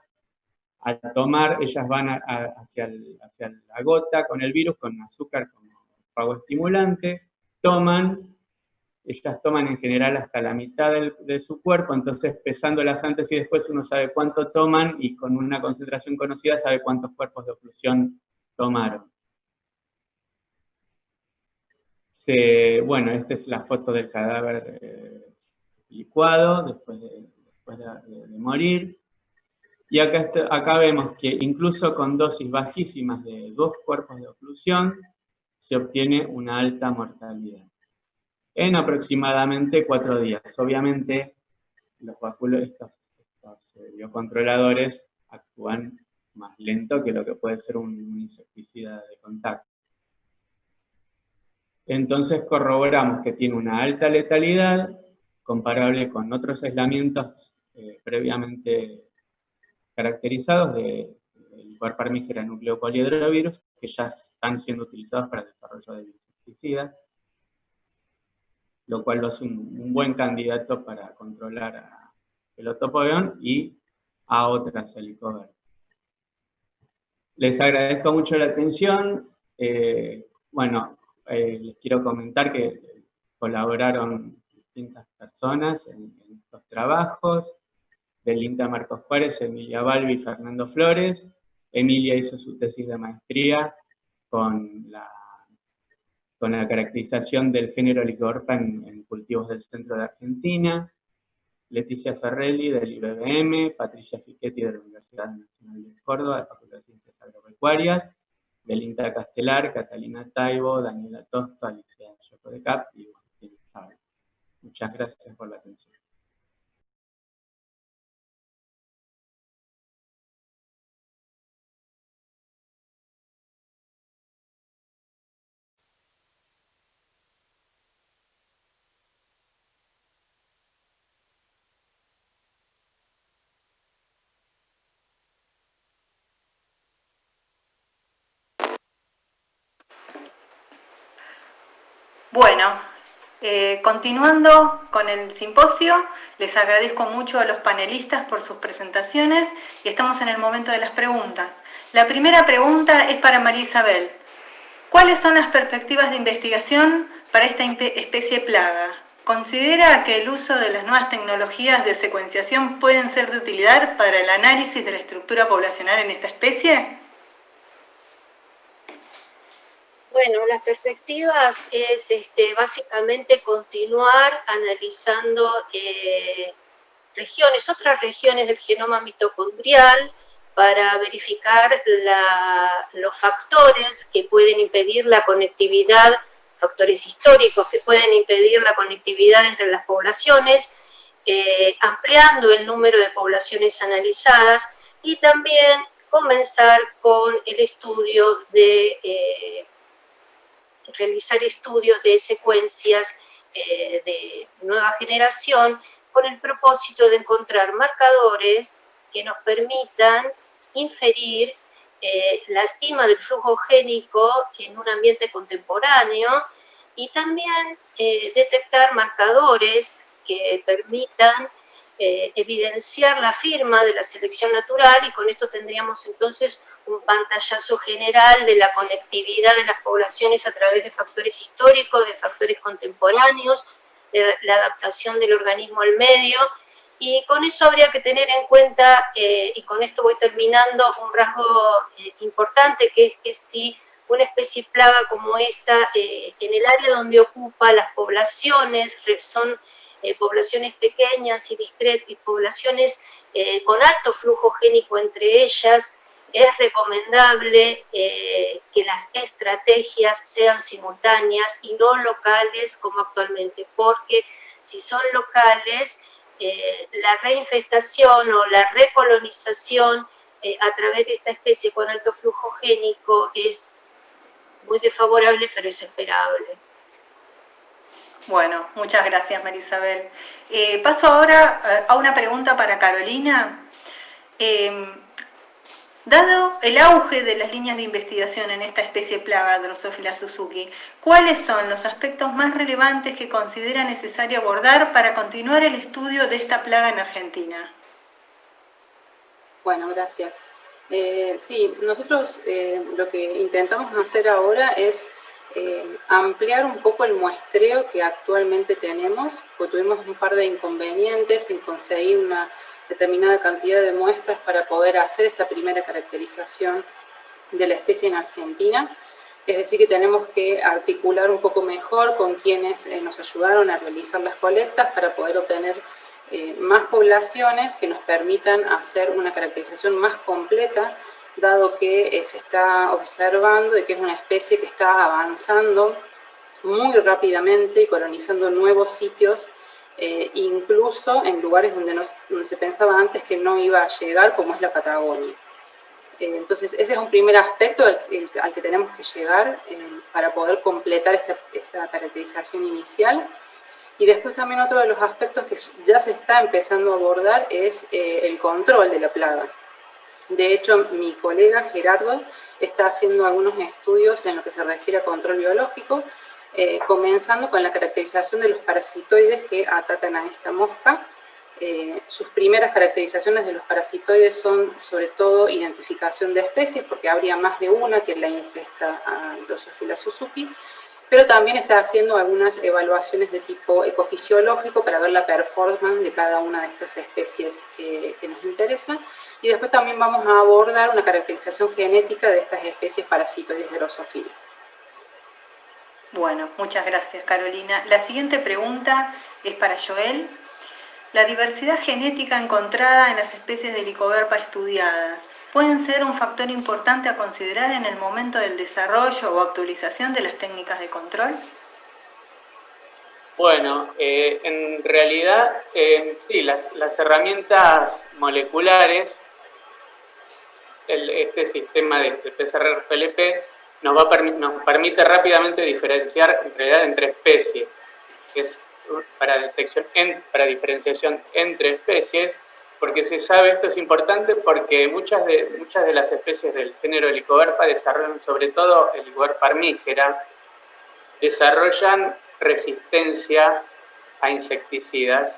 a tomar, ellas van hacia la gota con el virus, con azúcar como fagoestimulante, ellas toman en general hasta la mitad de su cuerpo, entonces pesándolas antes y después uno sabe cuánto toman y con una concentración conocida sabe cuántos cuerpos de oclusión tomaron. Bueno, esta es la foto del cadáver licuado después de morir. Y acá vemos que incluso con dosis bajísimas de 2 cuerpos de oclusión, se obtiene una alta mortalidad en aproximadamente 4 días. Obviamente, estos biocontroladores actúan más lento que lo que puede ser un insecticida de contacto. Entonces corroboramos que tiene una alta letalidad, comparable con otros aislamientos previamente caracterizados del Parmigiara nucleopoliedrovirus, que ya están siendo utilizados para el desarrollo de insecticidas, lo cual lo hace un buen candidato para controlar a el otopodeón y a otras helicoverpas. Les agradezco mucho la atención. Bueno, les quiero comentar que colaboraron distintas personas en estos trabajos. Del INTA Marcos Juárez, Emilia Balbi y Fernando Flores. Emilia hizo su tesis de maestría con la caracterización del género Helicoverpa en cultivos del centro de Argentina. Leticia Ferrelli del IBBM, Patricia Fichetti de la Universidad Nacional de Córdoba, de la Facultad de Ciencias Agropecuarias, del INTA Castelar, Catalina Taibo, Daniela Tosto, Alicia Yoco de Cap y quien sabe. Muchas gracias por la atención. Bueno, continuando con el simposio, les agradezco mucho a los panelistas por sus presentaciones y estamos en el momento de las preguntas. La primera pregunta es para María Isabel. ¿Cuáles son las perspectivas de investigación para esta especie plaga? ¿Considera que el uso de las nuevas tecnologías de secuenciación pueden ser de utilidad para el análisis de la estructura poblacional en esta especie? Bueno, las perspectivas es básicamente continuar analizando otras regiones del genoma mitocondrial para verificar los factores que pueden impedir la conectividad, factores históricos que pueden impedir la conectividad entre las poblaciones, ampliando el número de poblaciones analizadas y también comenzar con el estudio de realizar estudios de secuencias de nueva generación con el propósito de encontrar marcadores que nos permitan inferir la estima del flujo génico en un ambiente contemporáneo y también detectar marcadores que permitan evidenciar la firma de la selección natural, y con esto tendríamos entonces un pantallazo general de la conectividad de las poblaciones a través de factores históricos, de factores contemporáneos, de la adaptación del organismo al medio, y con eso habría que tener en cuenta, y con esto voy terminando, un rasgo importante, que es que si una especie plaga como esta, en el área donde ocupa las poblaciones, son poblaciones pequeñas y discretas, y poblaciones con alto flujo génico entre ellas, es recomendable que las estrategias sean simultáneas y no locales como actualmente, porque si son locales, la reinfestación o la recolonización a través de esta especie con alto flujo génico es muy desfavorable, pero es esperable. Bueno, muchas gracias, María Isabel. Paso ahora a una pregunta para Carolina. Dado el auge de las líneas de investigación en esta especie plaga Drosophila suzuki, ¿cuáles son los aspectos más relevantes que considera necesario abordar para continuar el estudio de esta plaga en Argentina? Bueno, gracias. Sí, nosotros lo que intentamos hacer ahora es ampliar un poco el muestreo que actualmente tenemos, porque tuvimos un par de inconvenientes en conseguir una determinada cantidad de muestras para poder hacer esta primera caracterización de la especie en Argentina. Es decir, que tenemos que articular un poco mejor con quienes nos ayudaron a realizar las colectas para poder obtener más poblaciones que nos permitan hacer una caracterización más completa, dado que se está observando de que es una especie que está avanzando muy rápidamente y colonizando nuevos sitios, incluso en lugares donde se pensaba antes que no iba a llegar, como es la Patagonia. Entonces, ese es un primer aspecto al que tenemos que llegar para poder completar esta caracterización inicial. Y después también otro de los aspectos que ya se está empezando a abordar es el control de la plaga. De hecho, mi colega Gerardo está haciendo algunos estudios en lo que se refiere a control biológico, comenzando con la caracterización de los parasitoides que atacan a esta mosca. Sus primeras caracterizaciones de los parasitoides son sobre todo identificación de especies, porque habría más de una que la infesta a Drosophila suzuki, pero también está haciendo algunas evaluaciones de tipo ecofisiológico para ver la performance de cada una de estas especies que nos interesan, y después también vamos a abordar una caracterización genética de estas especies parasitoides de Drosophila. Bueno, muchas gracias, Carolina. La siguiente pregunta es para Joel. La diversidad genética encontrada en las especies de Lycoverpa estudiadas pueden ser un factor importante a considerar en el momento del desarrollo o actualización de las técnicas de control. Bueno, en realidad sí, las herramientas moleculares, este sistema de PCR-FLP nos permite rápidamente diferenciar en realidad entre especies, que es para diferenciación entre especies, porque se sabe, esto es importante porque muchas de las especies del género Lycoverpa desarrollan, sobre todo el Lycoverpa armígera, desarrollan resistencia a insecticidas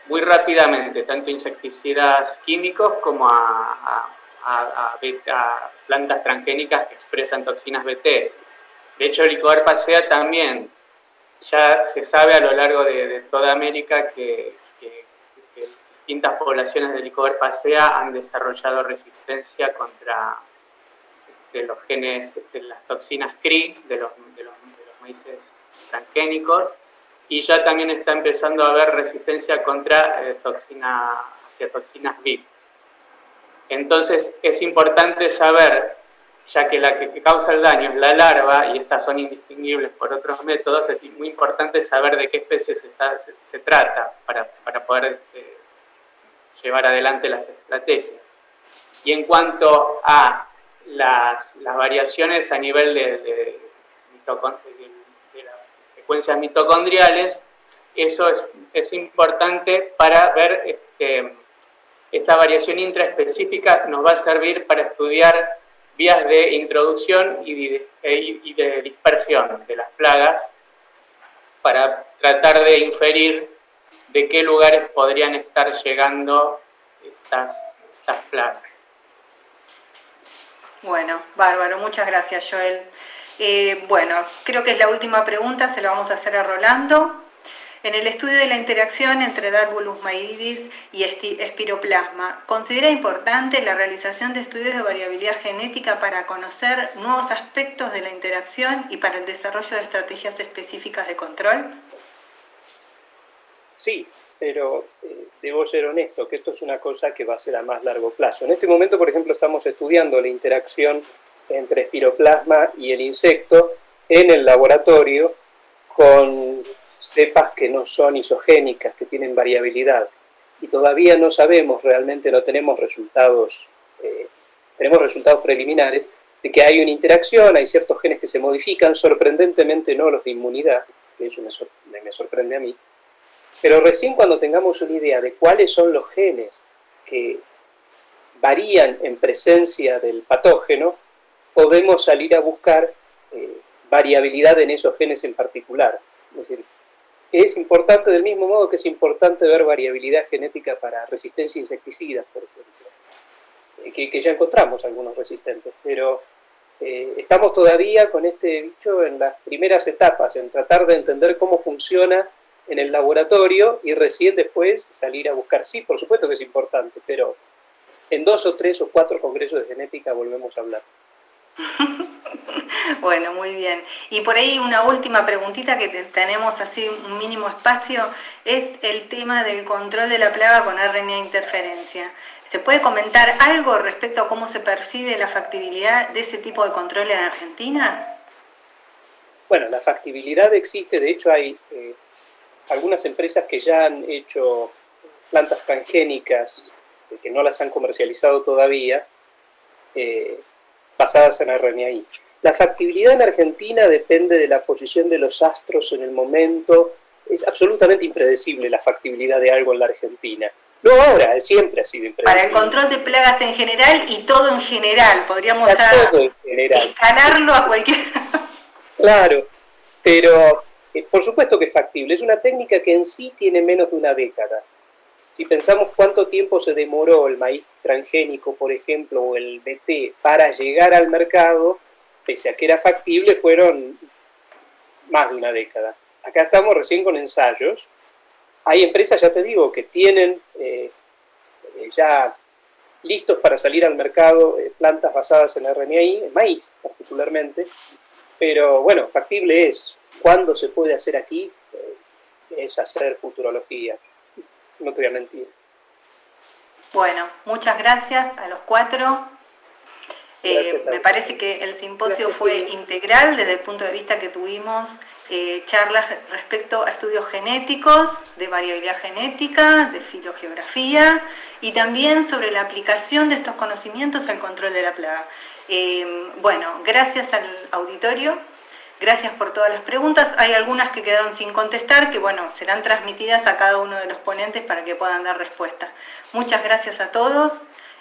muy rápidamente, tanto insecticidas químicos como a plantas transgénicas que expresan toxinas BT. De hecho, el Lycoverpa sea también, ya se sabe a lo largo de toda América que distintas poblaciones de Lycoverpa sea han desarrollado resistencia contra los genes, las toxinas CRI de los maíces transgénicos, y ya también está empezando a haber resistencia contra toxinas VIP. Entonces es importante saber, ya que la que causa el daño es la larva y estas son indistinguibles por otros métodos, es muy importante saber de qué especie se trata para poder llevar adelante las estrategias. Y en cuanto a las variaciones a nivel de las secuencias mitocondriales, eso es importante para ver esta variación intraespecífica. Nos va a servir para estudiar vías de introducción y de dispersión de las plagas, para tratar de inferir de qué lugares podrían estar llegando estas plagas. Bueno, bárbaro, muchas gracias, Joel. Bueno, creo que es la última pregunta, se la vamos a hacer a Rolando. En el estudio de la interacción entre Darbulus maididis y espiroplasma, ¿considera importante la realización de estudios de variabilidad genética para conocer nuevos aspectos de la interacción y para el desarrollo de estrategias específicas de control? Sí, pero debo ser honesto, que esto es una cosa que va a ser a más largo plazo. En este momento, por ejemplo, estamos estudiando la interacción entre espiroplasma y el insecto en el laboratorio con cepas que no son isogénicas, que tienen variabilidad. Y todavía no sabemos realmente, no tenemos resultados, tenemos resultados preliminares de que hay una interacción, hay ciertos genes que se modifican, sorprendentemente no los de inmunidad, que eso me sorprende a mí. Pero recién cuando tengamos una idea de cuáles son los genes que varían en presencia del patógeno, podemos salir a buscar variabilidad en esos genes en particular. Es decir, es importante del mismo modo que es importante ver variabilidad genética para resistencia a insecticidas, por ejemplo, que ya encontramos algunos resistentes, pero estamos todavía con este bicho en las primeras etapas, en tratar de entender cómo funciona en el laboratorio y recién después salir a buscar. Sí, por supuesto que es importante, pero en 2 o 3 o 4 congresos de genética volvemos a hablar. Bueno, muy bien. Y por ahí una última preguntita que tenemos así un mínimo espacio, es el tema del control de la plaga con RNA interferencia. ¿Se puede comentar algo respecto a cómo se percibe la factibilidad de ese tipo de control en Argentina? Bueno, la factibilidad existe, de hecho hay algunas empresas que ya han hecho plantas transgénicas que no las han comercializado todavía, basadas en RNAi. La factibilidad en Argentina depende de la posición de los astros en el momento. Es absolutamente impredecible la factibilidad de algo en la Argentina. No ahora, siempre ha sido impredecible. Para el control de plagas en general y todo en general, podríamos todo en general. escalarlo a cualquier... Claro, pero por supuesto que es factible. Es una técnica que en sí tiene menos de una década. Si pensamos cuánto tiempo se demoró el maíz transgénico, por ejemplo, o el BT para llegar al mercado, pese a que era factible, fueron más de una década. Acá estamos recién con ensayos. Hay empresas, ya te digo, que tienen ya listos para salir al mercado plantas basadas en RNAi, en maíz particularmente, pero bueno, factible es. ¿Cuándo se puede hacer aquí? Es hacer futurología. No te voy a mentir. Bueno, muchas gracias a los cuatro. Me parece que el simposio fue integral desde el punto de vista que tuvimos charlas respecto a estudios genéticos, de variabilidad genética, de filogeografía y también sobre la aplicación de estos conocimientos al control de la plaga. Bueno, gracias al auditorio. Gracias por todas las preguntas. Hay algunas que quedaron sin contestar, que bueno, serán transmitidas a cada uno de los ponentes para que puedan dar respuesta. Muchas gracias a todos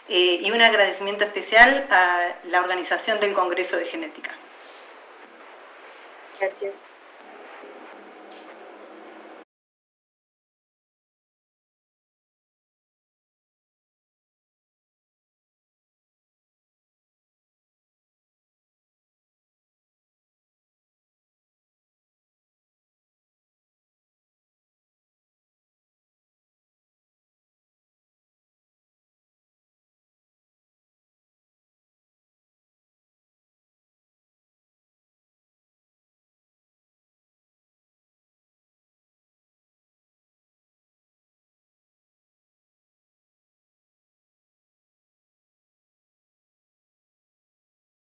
y un agradecimiento especial a la organización del Congreso de Genética. Gracias.